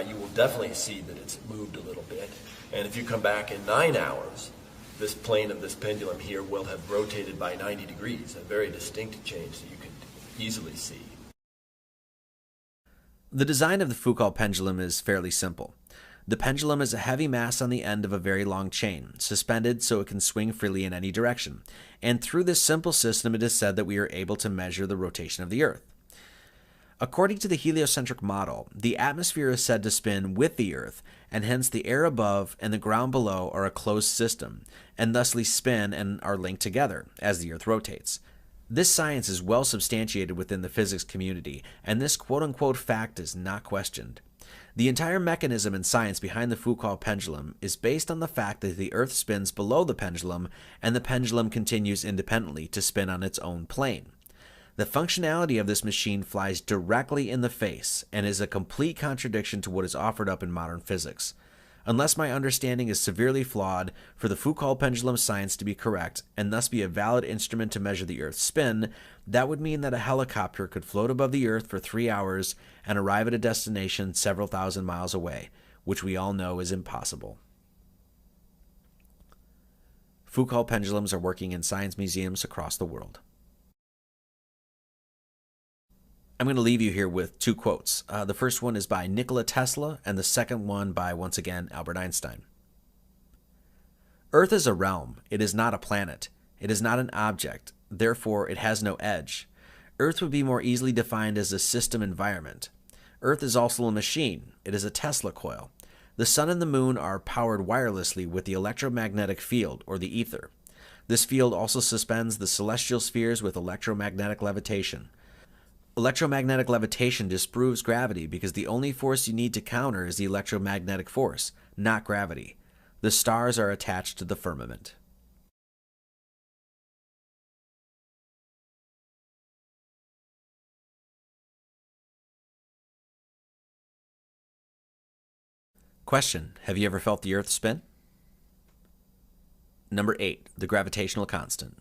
you will definitely see that it's moved a little bit. And if you come back in 9 hours, this plane of this pendulum here will have rotated by 90 degrees, a very distinct change that you can easily see. The design of the Foucault pendulum is fairly simple. The pendulum is a heavy mass on the end of a very long chain, suspended so it can swing freely in any direction. And through this simple system, it is said that we are able to measure the rotation of the Earth. According to the heliocentric model, the atmosphere is said to spin with the Earth, and hence the air above and the ground below are a closed system, and thusly spin and are linked together as the Earth rotates. This science is well substantiated within the physics community, and this quote-unquote fact is not questioned. The entire mechanism and science behind the Foucault pendulum is based on the fact that the Earth spins below the pendulum, and the pendulum continues independently to spin on its own plane. The functionality of this machine flies directly in the face, and is a complete contradiction to what is offered up in modern physics. Unless my understanding is severely flawed, for the Foucault pendulum science to be correct, and thus be a valid instrument to measure the Earth's spin, that would mean that a helicopter could float above the Earth for 3 hours and arrive at a destination several thousand miles away, which we all know is impossible. Foucault pendulums are working in science museums across the world. I'm going to leave you here with 2 quotes. The first one is by Nikola Tesla, and the second one by, once again, Albert Einstein. Earth is a realm. It is not a planet. It is not an object. Therefore, it has no edge. Earth would be more easily defined as a system environment. Earth is also a machine. It is a Tesla coil. The sun and the moon are powered wirelessly with the electromagnetic field, or the ether. This field also suspends the celestial spheres with electromagnetic levitation. Electromagnetic levitation disproves gravity because the only force you need to counter is the electromagnetic force, not gravity. The stars are attached to the firmament. Question: have you ever felt the Earth spin? Number 8. The gravitational constant.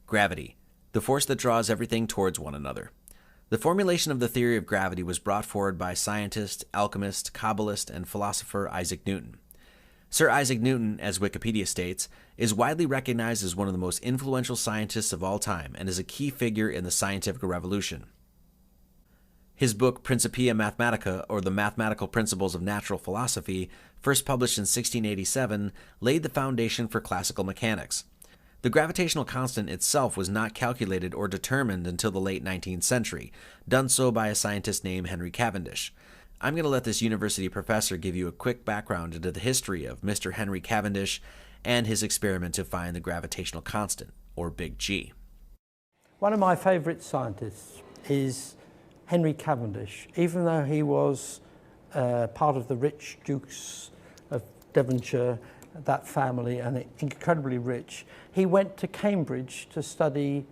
Gravity, the force that draws everything towards one another. The formulation of the theory of gravity was brought forward by scientist, alchemist, Kabbalist, and philosopher Isaac Newton. Sir Isaac Newton, as Wikipedia states, is widely recognized as one of the most influential scientists of all time and is a key figure in the scientific revolution. His book Principia Mathematica, or The Mathematical Principles of Natural Philosophy, first published in 1687, laid the foundation for classical mechanics. The gravitational constant itself was not calculated or determined until the late 19th century, done so by a scientist named Henry Cavendish. I'm going to let this university professor give you a quick background into the history of Mr. Henry Cavendish and his experiment to find the gravitational constant, or Big G. One of my favourite scientists is Henry Cavendish. Even though he was part of the rich dukes of Devonshire, that family, and incredibly rich, he went to Cambridge to study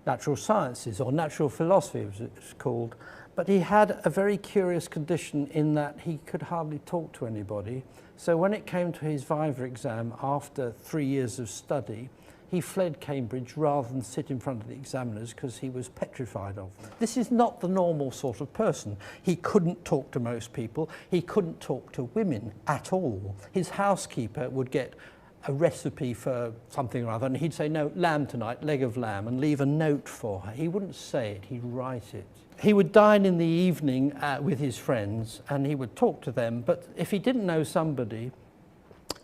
natural sciences, or natural philosophy as it's called. But he had a very curious condition in that he could hardly talk to anybody. So when it came to his Viva exam after 3 years of study, he fled Cambridge rather than sit in front of the examiners because he was petrified of them. This is not the normal sort of person. He couldn't talk to most people. He couldn't talk to women at all. His housekeeper would get a recipe for something or other, and he'd say, no, lamb tonight, leg of lamb, and leave a note for her. He wouldn't say it, he'd write it. He would dine in the evening with his friends, and he would talk to them, but if he didn't know somebody,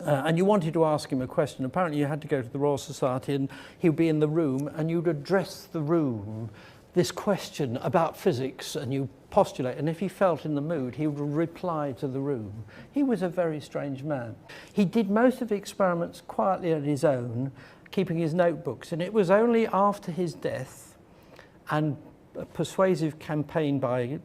and you wanted to ask him a question, apparently you had to go to the Royal Society and he would be in the room and you'd address the room this question about physics and you postulate, and if he felt in the mood he would reply to the room. He was a very strange man. He did most of the experiments quietly on his own, keeping his notebooks, and it was only after his death and a persuasive campaign by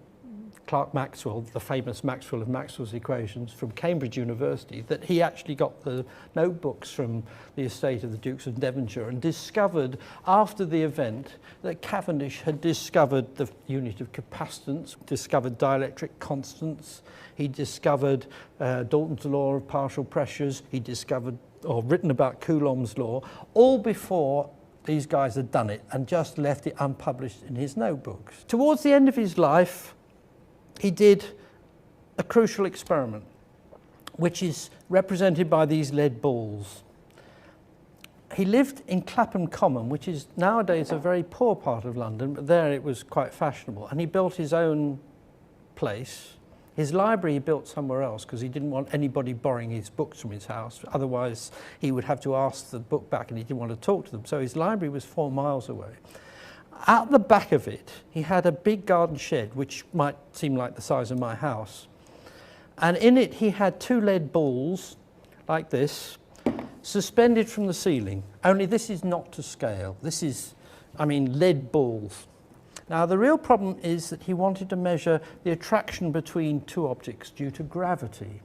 Clerk Maxwell, the famous Maxwell of Maxwell's equations from Cambridge University, that he actually got the notebooks from the estate of the Dukes of Devonshire and discovered after the event that Cavendish had discovered the unit of capacitance, discovered dielectric constants, he discovered Dalton's law of partial pressures, he discovered or written about Coulomb's law, all before these guys had done it and just left it unpublished in his notebooks. Towards the end of his life, he did a crucial experiment, which is represented by these lead balls. He lived in Clapham Common, which is nowadays a very poor part of London, but there it was quite fashionable. And he built his own place, His library he built somewhere else because he didn't want anybody borrowing his books from his house. Otherwise, he would have to ask the book back and he didn't want to talk to them. So his library was 4 miles away. At the back of it, he had a big garden shed, which might seem like the size of my house. And in it, he had 2 lead balls, like this, suspended from the ceiling. Only this is not to scale. This is, I mean, lead balls. Now, the real problem is that he wanted to measure the attraction between 2 objects due to gravity.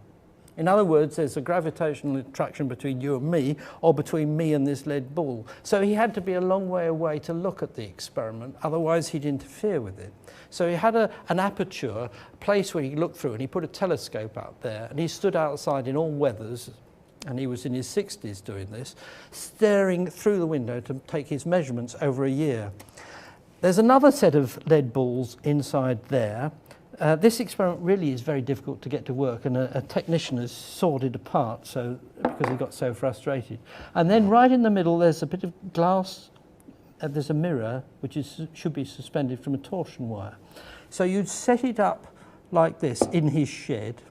In other words, there's a gravitational attraction between you and me, or between me and this lead ball. So he had to be a long way away to look at the experiment, otherwise he'd interfere with it. So he had an aperture, a place where he could look through, and he put a telescope out there, and he stood outside in all weathers, and he was in his 60s doing this, staring through the window to take his measurements over a year. There's another set of lead balls inside there. This experiment really is very difficult to get to work, and a technician has sawed it apart because he got so frustrated. And then right in the middle there's a bit of glass, there's a mirror which should be suspended from a torsion wire. So you'd set it up like this in his shed,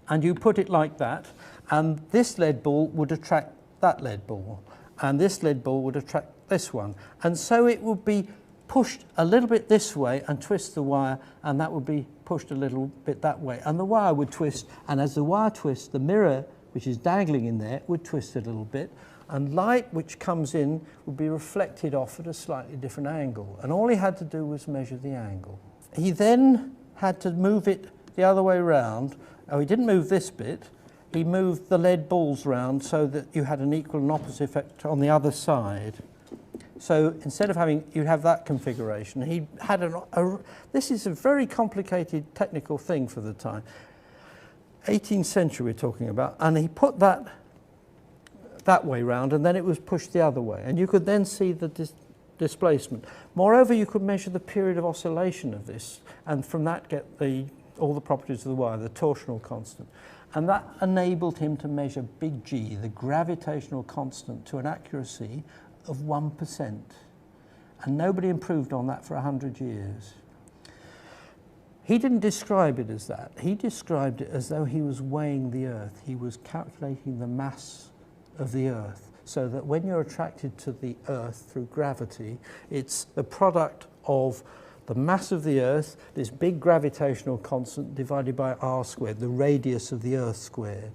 and you put it like that, and this lead ball would attract that lead ball, and this lead ball would attract this one. And so it would be pushed a little bit this way and twist the wire, and that would be pushed a little bit that way. And the wire would twist, and as the wire twists, the mirror, which is dangling in there, would twist a little bit, and light which comes in would be reflected off at a slightly different angle. And all he had to do was measure the angle. He then had to move it the other way round. Oh, he didn't move this bit. He moved the lead balls round so that you had an equal and opposite effect on the other side. So instead of having, you'd have that configuration. He had this is a very complicated technical thing for the time. 18th century we're talking about, and he put that way round, and then it was pushed the other way, and you could then see the displacement. Moreover, you could measure the period of oscillation of this, and from that get all the properties of the wire, the torsional constant. And that enabled him to measure big G, the gravitational constant, to an accuracy of 1%. And nobody improved on that for 100 years. He didn't describe it as that. He described it as though he was weighing the Earth. He was calculating the mass of the Earth, so that when you're attracted to the Earth through gravity, it's the product of the mass of the Earth, this big gravitational constant, divided by r squared, the radius of the Earth squared,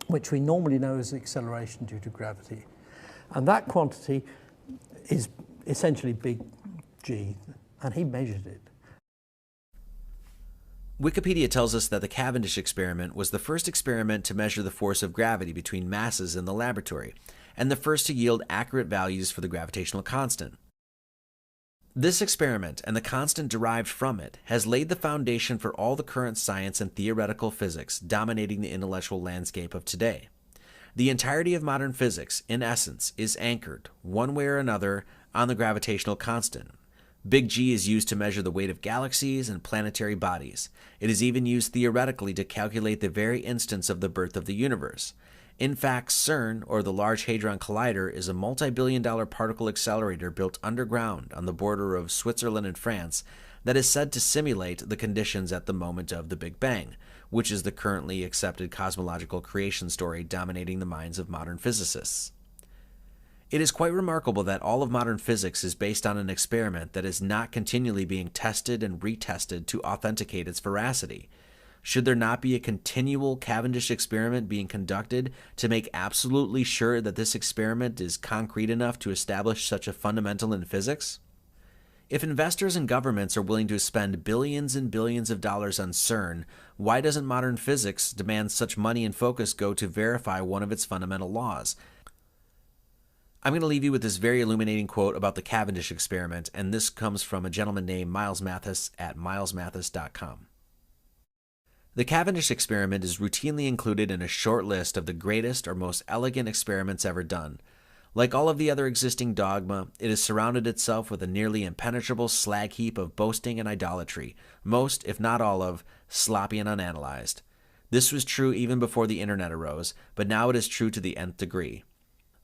which we normally know as acceleration due to gravity. And that quantity is essentially big G, and he measured it. Wikipedia tells us that the Cavendish experiment was the first experiment to measure the force of gravity between masses in the laboratory, and the first to yield accurate values for the gravitational constant. This experiment, and the constant derived from it, has laid the foundation for all the current science and theoretical physics dominating the intellectual landscape of today. The entirety of modern physics, in essence, is anchored, one way or another, on the gravitational constant. Big G is used to measure the weight of galaxies and planetary bodies. It is even used theoretically to calculate the very instance of the birth of the universe. In fact, CERN, or the Large Hadron Collider, is a multi-billion-dollar particle accelerator built underground on the border of Switzerland and France that is said to simulate the conditions at the moment of the Big Bang, which is the currently accepted cosmological creation story dominating the minds of modern physicists. It is quite remarkable that all of modern physics is based on an experiment that is not continually being tested and retested to authenticate its veracity. Should there not be a continual Cavendish experiment being conducted to make absolutely sure that this experiment is concrete enough to establish such a fundamental in physics? If investors and governments are willing to spend billions and billions of dollars on CERN, why doesn't modern physics demand such money and focus go to verify one of its fundamental laws? I'm going to leave you with this very illuminating quote about the Cavendish experiment, and this comes from a gentleman named Miles Mathis at milesmathis.com. The Cavendish experiment is routinely included in a short list of the greatest or most elegant experiments ever done. Like all of the other existing dogma, it has surrounded itself with a nearly impenetrable slag heap of boasting and idolatry, most, if not all of, sloppy and unanalyzed. This was true even before the internet arose, but now it is true to the nth degree.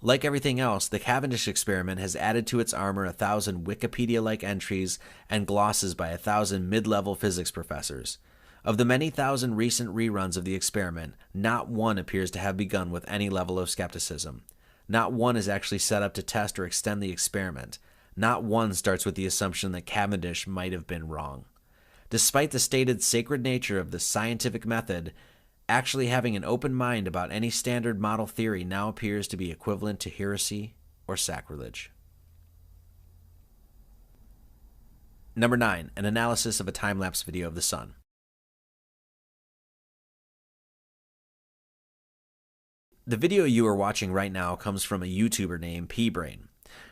Like everything else, the Cavendish experiment has added to its armor 1,000 Wikipedia-like entries and glosses by 1,000 mid-level physics professors. Of the many thousand recent reruns of the experiment, not one appears to have begun with any level of skepticism. Not one is actually set up to test or extend the experiment. Not one starts with the assumption that Cavendish might have been wrong. Despite the stated sacred nature of the scientific method, actually having an open mind about any standard model theory now appears to be equivalent to heresy or sacrilege. Number 9, an analysis of a time-lapse video of the sun. The video you are watching right now comes from a YouTuber named P-Brain.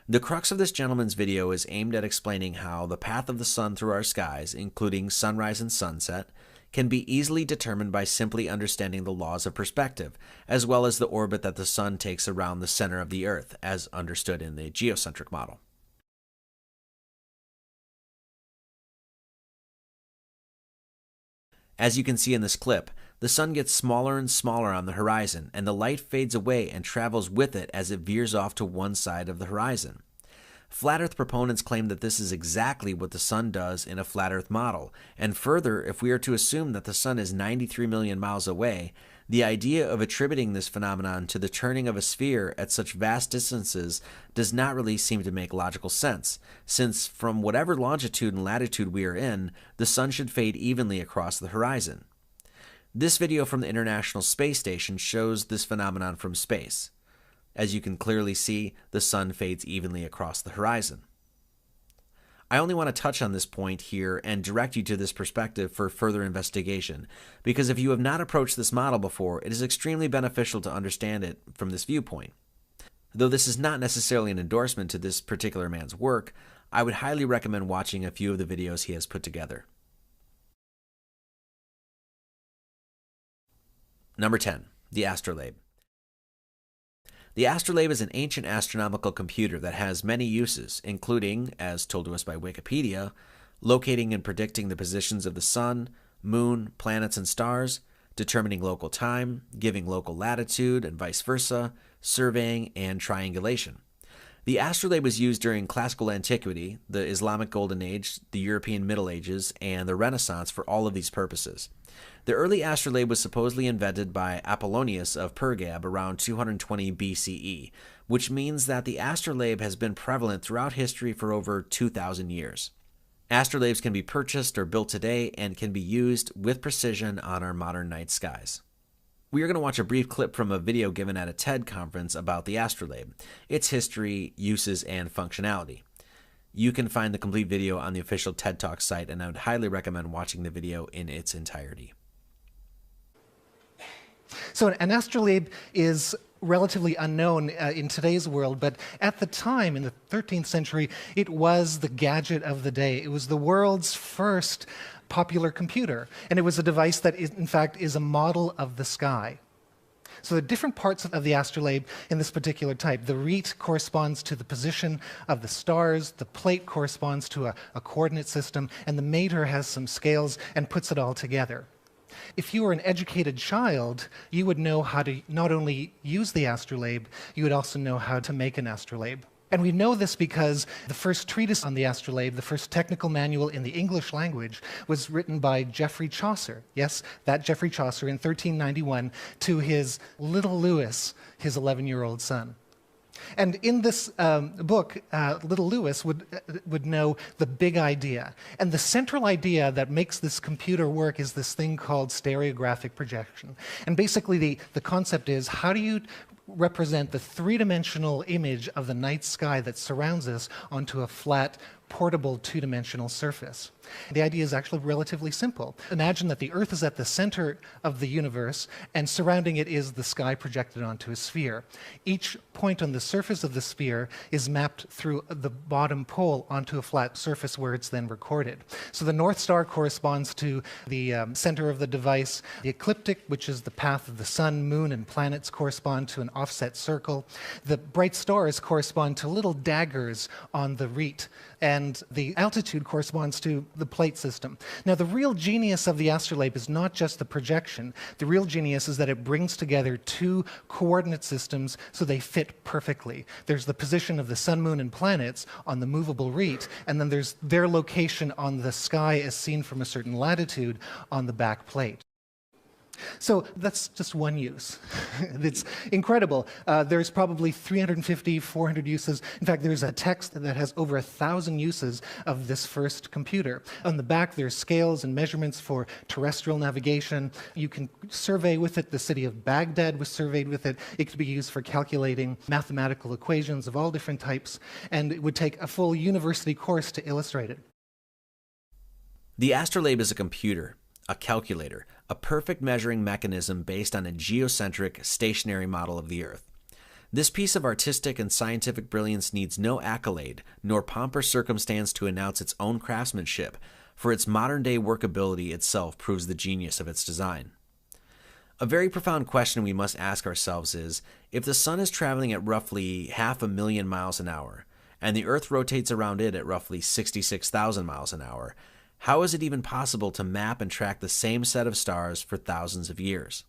The crux of this gentleman's video is aimed at explaining how the path of the sun through our skies, including sunrise and sunset, can be easily determined by simply understanding the laws of perspective, as well as the orbit that the sun takes around the center of the Earth, as understood in the geocentric model. As you can see in this clip, the sun gets smaller and smaller on the horizon, and the light fades away and travels with it as it veers off to one side of the horizon. Flat Earth proponents claim that this is exactly what the sun does in a flat Earth model, and further, if we are to assume that the sun is 93 million miles away, the idea of attributing this phenomenon to the turning of a sphere at such vast distances does not really seem to make logical sense, since from whatever longitude and latitude we are in, the sun should fade evenly across the horizon. This video from the International Space Station shows this phenomenon from space. As you can clearly see, the sun fades evenly across the horizon. I only want to touch on this point here and direct you to this perspective for further investigation, because if you have not approached this model before, it is extremely beneficial to understand it from this viewpoint. Though this is not necessarily an endorsement to this particular man's work, I would highly recommend watching a few of the videos he has put together. Number 10, the astrolabe. The astrolabe is an ancient astronomical computer that has many uses, including, as told to us by Wikipedia, locating and predicting the positions of the sun, moon, planets, and stars, determining local time, giving local latitude, and vice versa, surveying, and triangulation. The astrolabe was used during classical antiquity, the Islamic Golden Age, the European Middle Ages, and the Renaissance for all of these purposes. The early astrolabe was supposedly invented by Apollonius of Pergam around 220 BCE, which means that the astrolabe has been prevalent throughout history for over 2,000 years. Astrolabes can be purchased or built today and can be used with precision on our modern night skies. We are going to watch a brief clip from a video given at a TED conference about the astrolabe, its history, uses, and functionality. You can find the complete video on the official TED Talk site, and I would highly recommend watching the video in its entirety. So an astrolabe is relatively unknown in today's world, but at the time, in the 13th century, it was the gadget of the day. It was the world's first popular computer, and it was a device that, in fact, is a model of the sky. So the different parts of the astrolabe in this particular type, the rete corresponds to the position of the stars, the plate corresponds to a coordinate system, and the mater has some scales and puts it all together. If you were an educated child, you would know how to not only use the astrolabe, you would also know how to make an astrolabe. And we know this because the first treatise on the astrolabe, the first technical manual in the English language, was written by Geoffrey Chaucer. Yes, that Geoffrey Chaucer in 1391 to his little Lewis, his 11-year-old son. And in this book, little Lewis would know the big idea. And the central idea that makes this computer work is this thing called stereographic projection. And basically the concept is, how do you represent the three-dimensional image of the night sky that surrounds us onto a flat, portable, two-dimensional surface? The idea is actually relatively simple. Imagine that the Earth is at the center of the universe, and surrounding it is the sky projected onto a sphere. Each point on the surface of the sphere is mapped through the bottom pole onto a flat surface where it's then recorded. So the North Star corresponds to the center of the device. The ecliptic, which is the path of the sun, moon, and planets, correspond to an offset circle. The bright stars correspond to little daggers on the rete, and the altitude corresponds to the plate system. Now, the real genius of the astrolabe is not just the projection. The real genius is that it brings together two coordinate systems so they fit perfectly. There's the position of the sun, moon, and planets on the movable rete, and then there's their location on the sky as seen from a certain latitude on the back plate. So that's just one use. It's incredible. There's probably 350, 400 uses. In fact, there's a text that has over 1,000 uses of this first computer. On the back, there's scales and measurements for terrestrial navigation. You can survey with it. The city of Baghdad was surveyed with it. It could be used for calculating mathematical equations of all different types, and it would take a full university course to illustrate it. The astrolabe is a computer, a calculator, a perfect measuring mechanism based on a geocentric, stationary model of the Earth. This piece of artistic and scientific brilliance needs no accolade, nor pomp or circumstance to announce its own craftsmanship, for its modern-day workability itself proves the genius of its design. A very profound question we must ask ourselves is, if the Sun is traveling at roughly 500,000 miles an hour, and the Earth rotates around it at roughly 66,000 miles an hour, how is it even possible to map and track the same set of stars for thousands of years?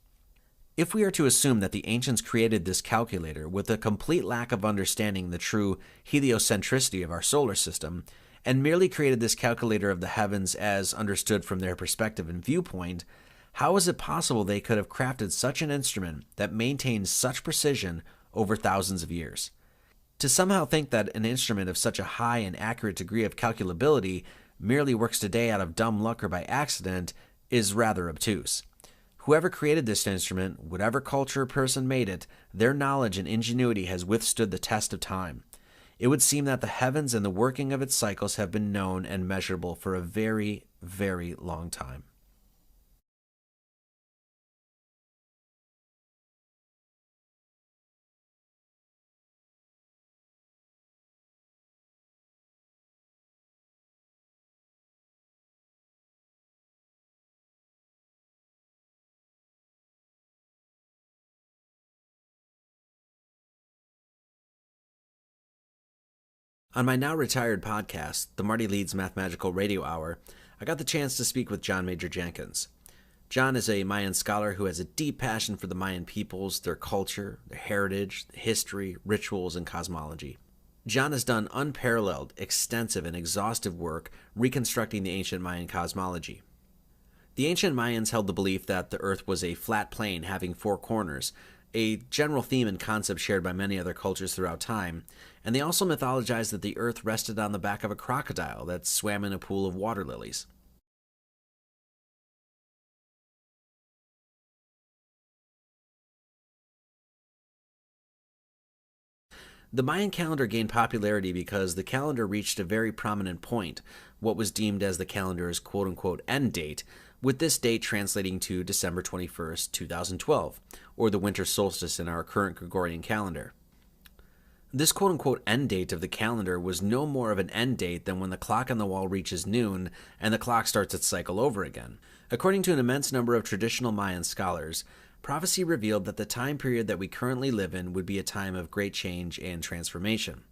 If we are to assume that the ancients created this calculator with a complete lack of understanding the true heliocentricity of our solar system, and merely created this calculator of the heavens as understood from their perspective and viewpoint, how is it possible they could have crafted such an instrument that maintains such precision over thousands of years? To somehow think that an instrument of such a high and accurate degree of calculability merely works today out of dumb luck or by accident is rather obtuse. Whoever created this instrument, whatever culture or person made it, their knowledge and ingenuity has withstood the test of time. It would seem that the heavens and the working of its cycles have been known and measurable for a very, very long time. On my now retired podcast, the Marty Leeds Mathematical Radio Hour, I got the chance to speak with John Major Jenkins. John is a Mayan scholar who has a deep passion for the Mayan peoples, their culture, their heritage, history, rituals, and cosmology. John has done unparalleled, extensive, and exhaustive work reconstructing the ancient Mayan cosmology. The ancient Mayans held the belief that the Earth was a flat plane having four corners, a general theme and concept shared by many other cultures throughout time, and they also mythologized that the Earth rested on the back of a crocodile that swam in a pool of water lilies. The Mayan calendar gained popularity because the calendar reached a very prominent point, what was deemed as the calendar's quote-unquote end date, with this date translating to December 21st, 2012, or the winter solstice in our current Gregorian calendar. This quote-unquote end date of the calendar was no more of an end date than when the clock on the wall reaches noon and the clock starts its cycle over again. According to an immense number of traditional Mayan scholars, prophecy revealed that the time period that we currently live in would be a time of great change and transformation.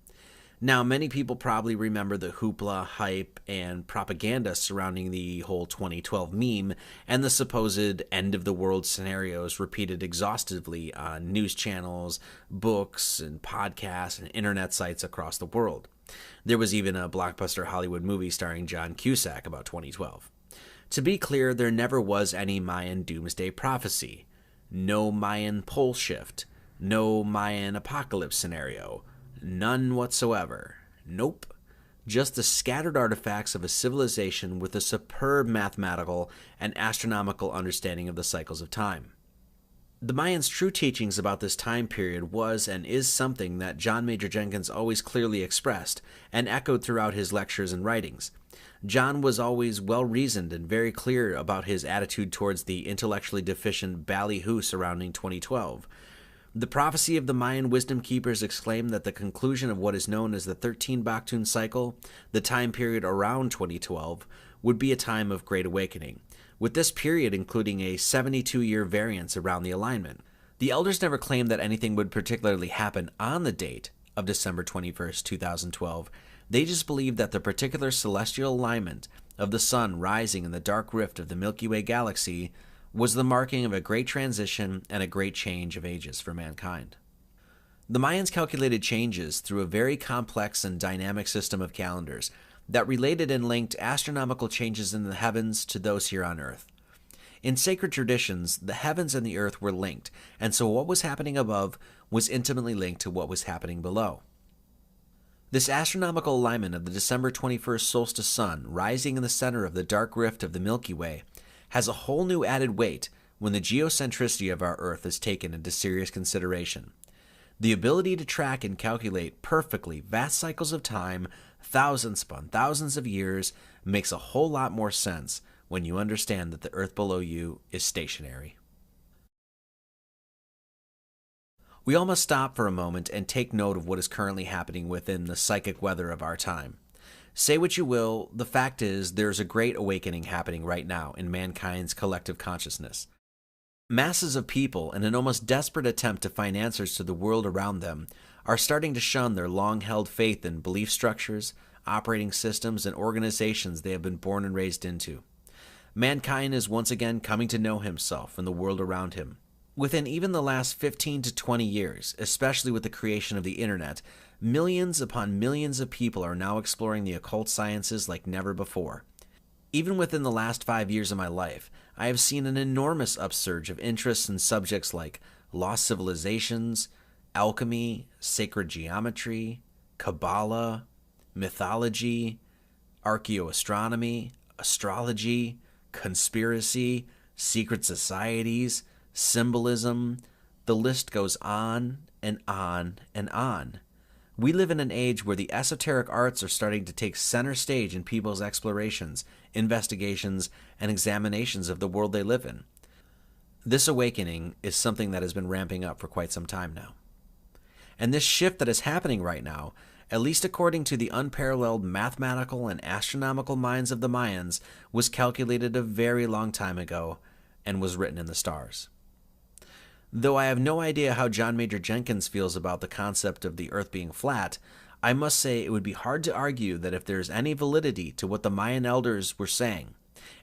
Now, many people probably remember the hoopla, hype, and propaganda surrounding the whole 2012 meme and the supposed end-of-the-world scenarios repeated exhaustively on news channels, books, and podcasts, and internet sites across the world. There was even a blockbuster Hollywood movie starring John Cusack about 2012. To be clear, there never was any Mayan doomsday prophecy. No Mayan pole shift. No Mayan apocalypse scenario. None whatsoever. Nope. Just the scattered artifacts of a civilization with a superb mathematical and astronomical understanding of the cycles of time. The Mayans' true teachings about this time period was and is something that John Major Jenkins always clearly expressed and echoed throughout his lectures and writings. John was always well-reasoned and very clear about his attitude towards the intellectually deficient ballyhoo surrounding 2012. The prophecy of the Mayan wisdom keepers exclaimed that the conclusion of what is known as the 13 Baktun cycle, the time period around 2012, would be a time of great awakening, with this period including a 72-year variance around the alignment. The elders never claimed that anything would particularly happen on the date of December 21st, 2012. They just believed that the particular celestial alignment of the sun rising in the dark rift of the Milky Way galaxy was the marking of a great transition and a great change of ages for mankind. The Mayans calculated changes through a very complex and dynamic system of calendars that related and linked astronomical changes in the heavens to those here on Earth. In sacred traditions, the heavens and the earth were linked, and so what was happening above was intimately linked to what was happening below. This astronomical alignment of the December 21st solstice sun rising in the center of the dark rift of the Milky Way has a whole new added weight when the geocentricity of our Earth is taken into serious consideration. The ability to track and calculate perfectly vast cycles of time, thousands upon thousands of years, makes a whole lot more sense when you understand that the Earth below you is stationary. We all must stop for a moment and take note of what is currently happening within the psychic weather of our time. Say what you will, the fact is there's a great awakening happening right now in mankind's collective consciousness. Masses of people, in an almost desperate attempt to find answers to the world around them, are starting to shun their long-held faith in belief structures, operating systems, and organizations they have been born and raised into. Mankind is once again coming to know himself and the world around him. Within even the last 15 to 20 years, especially with the creation of the internet, millions upon millions of people are now exploring the occult sciences like never before. Even within the last 5 years of my life, I have seen an enormous upsurge of interest in subjects like lost civilizations, alchemy, sacred geometry, Kabbalah, mythology, archaeoastronomy, astrology, conspiracy, secret societies, symbolism. The list goes on and on and on. We live in an age where the esoteric arts are starting to take center stage in people's explorations, investigations, and examinations of the world they live in. This awakening is something that has been ramping up for quite some time now. And this shift that is happening right now, at least according to the unparalleled mathematical and astronomical minds of the Mayans, was calculated a very long time ago and was written in the stars. Though I have no idea how John Major Jenkins feels about the concept of the Earth being flat, I must say it would be hard to argue that if there is any validity to what the Mayan elders were saying,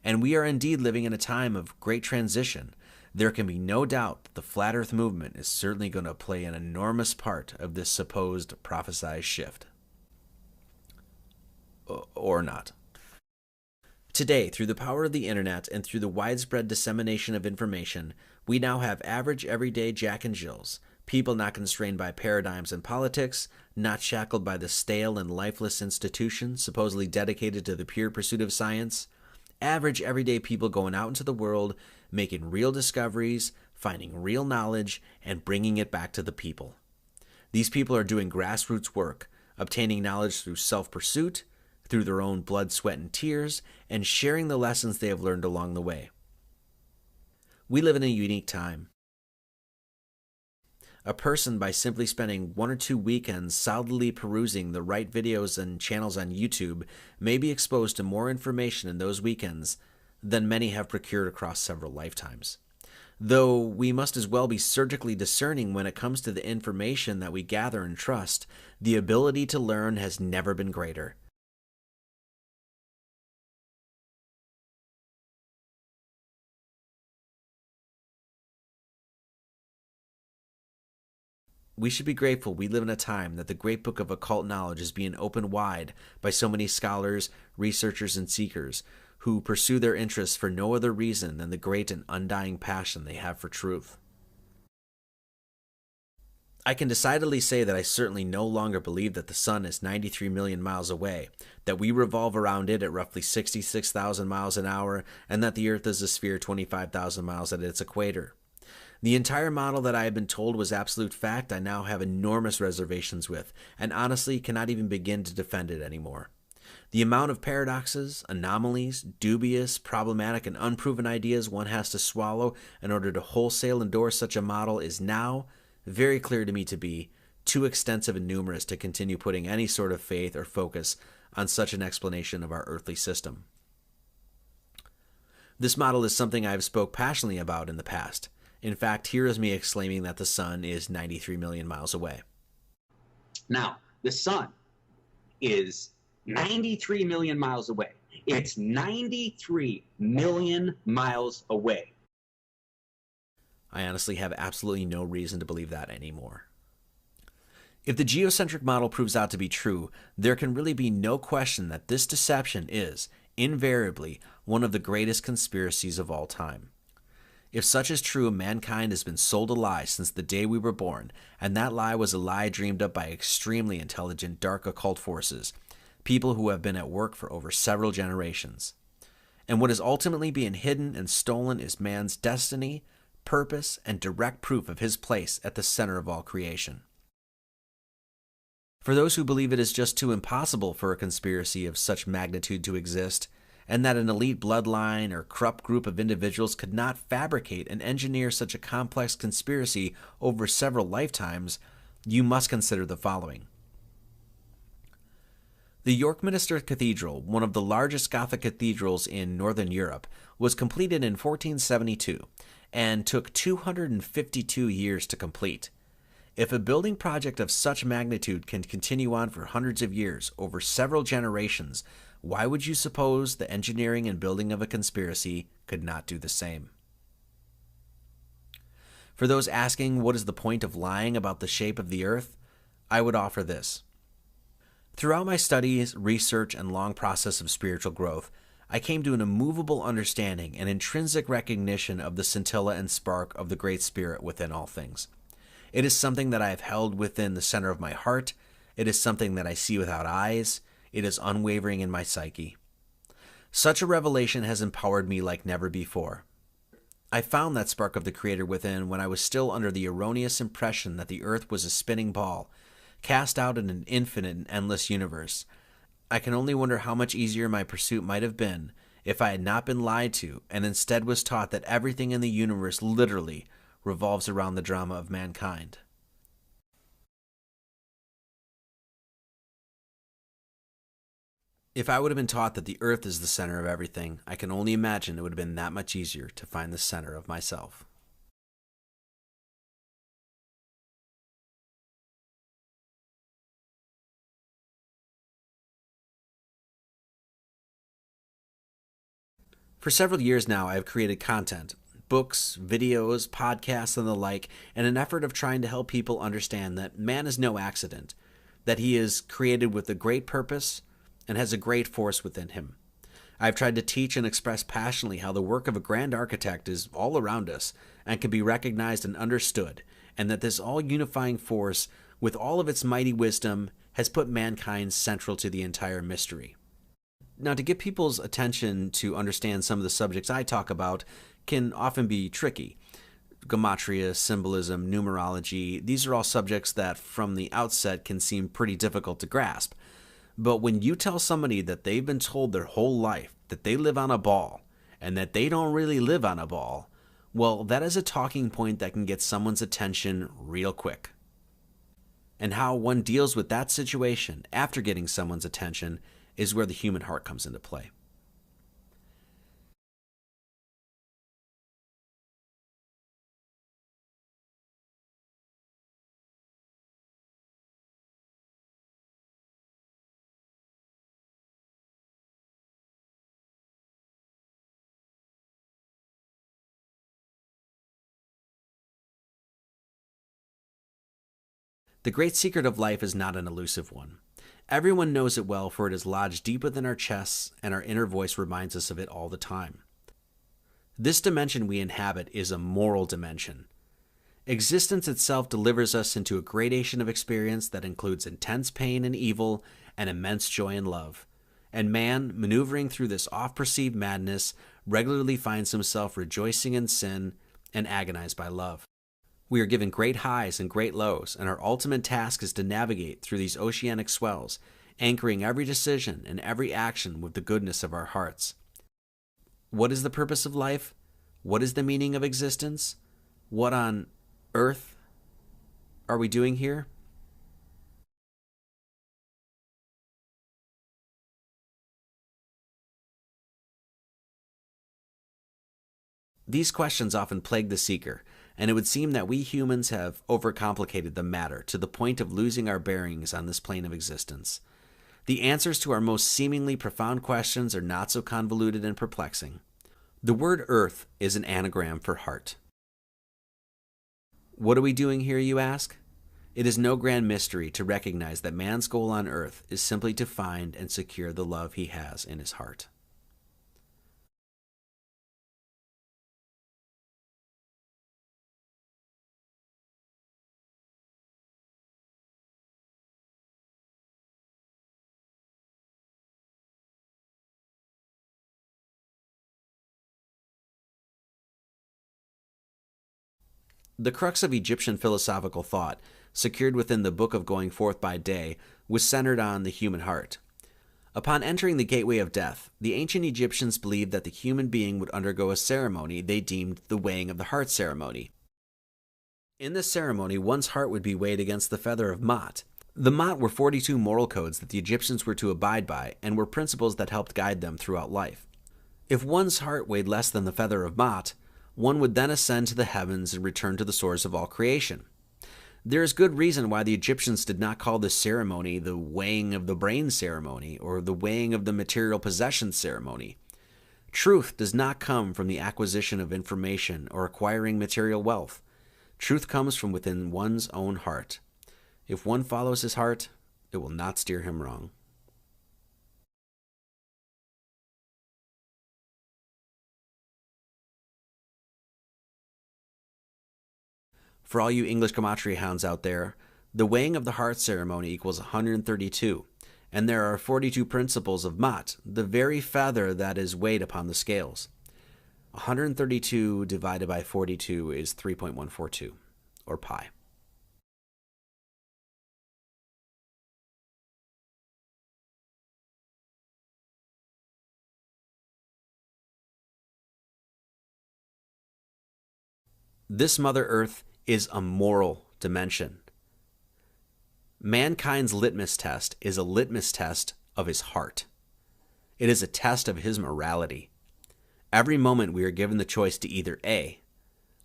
and we are indeed living in a time of great transition, there can be no doubt that the Flat Earth movement is certainly going to play an enormous part of this supposed prophesized shift. Or not. Today, through the power of the internet and through the widespread dissemination of information, we now have average everyday Jack and Jills, people not constrained by paradigms and politics, not shackled by the stale and lifeless institutions supposedly dedicated to the pure pursuit of science, average everyday people going out into the world, making real discoveries, finding real knowledge, and bringing it back to the people. These people are doing grassroots work, obtaining knowledge through self-pursuit, through their own blood, sweat, and tears, and sharing the lessons they have learned along the way. We live in a unique time. A person, by simply spending 1 or 2 weekends solidly perusing the right videos and channels on YouTube, may be exposed to more information in those weekends than many have procured across several lifetimes. Though we must as well be surgically discerning when it comes to the information that we gather and trust, the ability to learn has never been greater. We should be grateful we live in a time that the great book of occult knowledge is being opened wide by so many scholars, researchers, and seekers who pursue their interests for no other reason than the great and undying passion they have for truth. I can decidedly say that I certainly no longer believe that the sun is 93 million miles away, that we revolve around it at roughly 66,000 miles an hour, and that the Earth is a sphere 25,000 miles at its equator. The entire model that I had been told was absolute fact I now have enormous reservations with, and honestly cannot even begin to defend it anymore. The amount of paradoxes, anomalies, dubious, problematic, and unproven ideas one has to swallow in order to wholesale endorse such a model is now very clear to me to be too extensive and numerous to continue putting any sort of faith or focus on such an explanation of our earthly system. This model is something I have spoke passionately about in the past, In fact, here is me exclaiming that the sun is 93 million miles away. Now, the sun is 93 million miles away. It's 93 million miles away. I honestly have absolutely no reason to believe that anymore. If the geocentric model proves out to be true, there can really be no question that this deception is, invariably, one of the greatest conspiracies of all time. If such is true, mankind has been sold a lie since the day we were born, and that lie was a lie dreamed up by extremely intelligent dark occult forces, people who have been at work for over several generations. And what is ultimately being hidden and stolen is man's destiny, purpose, and direct proof of his place at the center of all creation. For those who believe it is just too impossible for a conspiracy of such magnitude to exist, and that an elite bloodline or corrupt group of individuals could not fabricate and engineer such a complex conspiracy over several lifetimes, you must consider the following. The York Minster Cathedral, one of the largest Gothic cathedrals in Northern Europe, was completed in 1472 and took 252 years to complete. If a building project of such magnitude can continue on for hundreds of years, over several generations, why would you suppose the engineering and building of a conspiracy could not do the same? For those asking what is the point of lying about the shape of the earth, I would offer this. Throughout my studies, research, and long process of spiritual growth, I came to an immovable understanding and intrinsic recognition of the scintilla and spark of the Great Spirit within all things. It is something that I have held within the center of my heart. It is something that I see without eyes. It is unwavering in my psyche. Such a revelation has empowered me like never before. I found that spark of the Creator within when I was still under the erroneous impression that the earth was a spinning ball, cast out in an infinite and endless universe. I can only wonder how much easier my pursuit might have been if I had not been lied to and instead was taught that everything in the universe literally revolves around the drama of mankind. If I would have been taught that the earth is the center of everything, I can only imagine it would have been that much easier to find the center of myself. For several years now, I have created content, books, videos, podcasts, and the like, in an effort of trying to help people understand that man is no accident, that he is created with a great purpose and has a great force within him. I've tried to teach and express passionately how the work of a grand architect is all around us and can be recognized and understood, and that this all-unifying force, with all of its mighty wisdom, has put mankind central to the entire mystery. Now, to get people's attention to understand some of the subjects I talk about can often be tricky. Gematria, symbolism, numerology, these are all subjects that from the outset can seem pretty difficult to grasp. But when you tell somebody that they've been told their whole life that they live on a ball and that they don't really live on a ball, well, that is a talking point that can get someone's attention real quick. And how one deals with that situation after getting someone's attention is where the human heart comes into play. The great secret of life is not an elusive one. Everyone knows it well, for it is lodged deep within our chests, and our inner voice reminds us of it all the time. This dimension we inhabit is a moral dimension. Existence itself delivers us into a gradation of experience that includes intense pain and evil and immense joy and love. And man, maneuvering through this oft-perceived madness, regularly finds himself rejoicing in sin and agonized by love. We are given great highs and great lows, and our ultimate task is to navigate through these oceanic swells, anchoring every decision and every action with the goodness of our hearts. What is the purpose of life? What is the meaning of existence? What on earth are we doing here? These questions often plague the seeker, and it would seem that we humans have overcomplicated the matter to the point of losing our bearings on this plane of existence. The answers to our most seemingly profound questions are not so convoluted and perplexing. The word earth is an anagram for heart. What are we doing here, you ask? It is no grand mystery to recognize that man's goal on earth is simply to find and secure the love he has in his heart. The crux of Egyptian philosophical thought, secured within the Book of Going Forth by Day, was centered on the human heart. Upon entering the gateway of death, the ancient Egyptians believed that the human being would undergo a ceremony they deemed the weighing of the heart ceremony. In this ceremony, one's heart would be weighed against the feather of Ma'at. The Ma'at were 42 moral codes that the Egyptians were to abide by and were principles that helped guide them throughout life. If one's heart weighed less than the feather of Ma'at, one would then ascend to the heavens and return to the source of all creation. There is good reason why the Egyptians did not call this ceremony the weighing of the brain ceremony or the weighing of the material possession ceremony. Truth does not come from the acquisition of information or acquiring material wealth. Truth comes from within one's own heart. If one follows his heart, it will not steer him wrong. For all you English gematria hounds out there, the weighing of the heart ceremony equals 132, and there are 42 principles of Ma'at, the very feather that is weighed upon the scales. 132 divided by 42 is 3.142, or pi. This Mother Earth is a moral dimension. Mankind's litmus test is a litmus test of his heart. It is a test of his morality. Every moment we are given the choice to either A,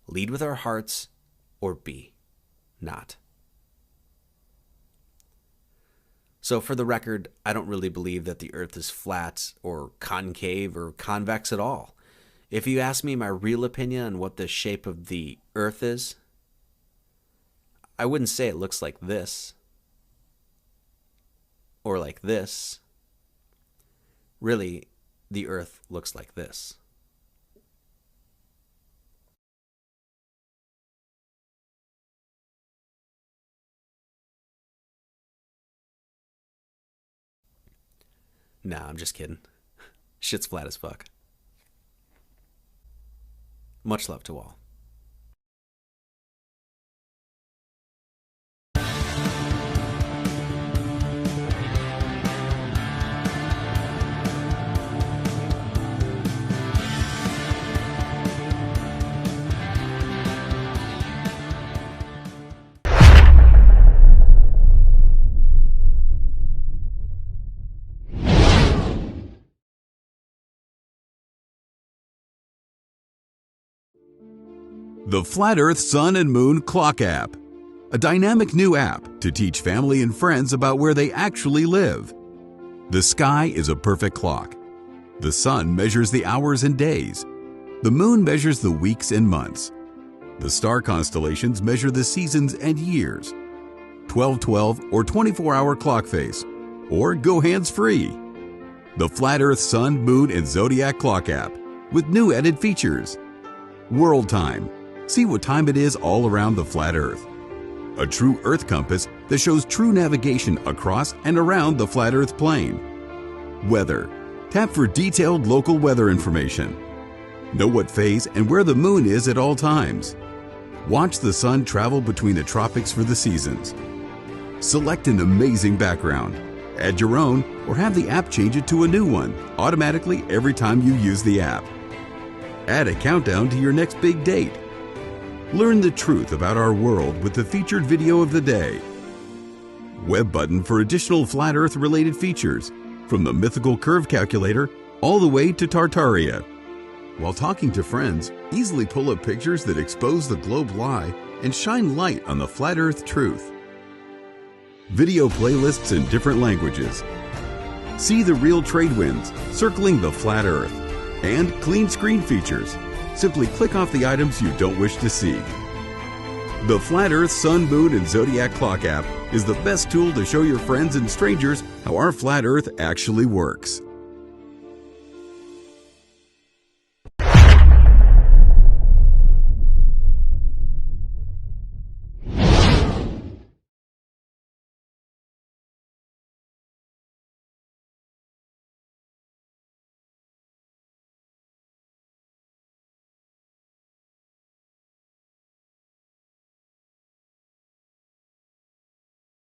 lead with our hearts, or B, not. So for the record, I don't really believe that the earth is flat or concave or convex at all. If you ask me my real opinion on what the shape of the earth is, I wouldn't say it looks like this or like this. Really, the earth looks like this. Nah, I'm just kidding. Shit's flat as fuck. Much love to all. The Flat Earth Sun and Moon Clock App, a dynamic new app to teach family and friends about where they actually live. The sky is a perfect clock. The sun measures the hours and days. The moon measures the weeks and months. The star constellations measure the seasons and years. 12/12 or 24-hour clock face, or go hands-free. The Flat Earth Sun, Moon, and Zodiac Clock App with new added features. World Time. See what time it is all around the flat Earth. A true Earth compass that shows true navigation across and around the flat Earth plane. Weather. Tap for detailed local weather information. Know what phase and where the moon is at all times. Watch the sun travel between the tropics for the seasons. Select an amazing background. Add your own or have the app change it to a new one automatically every time you use the app. Add a countdown to your next big date. Learn the truth about our world with the featured video of the day. Web button for additional flat Earth related features, from the mythical curve calculator all the way to Tartaria. While talking to friends, easily pull up pictures that expose the globe lie and shine light on the flat Earth truth. Video playlists in different languages. See the real trade winds circling the flat Earth. And clean screen features. Simply click off the items you don't wish to see. The Flat Earth Sun, Moon, and Zodiac Clock app is the best tool to show your friends and strangers how our flat Earth actually works.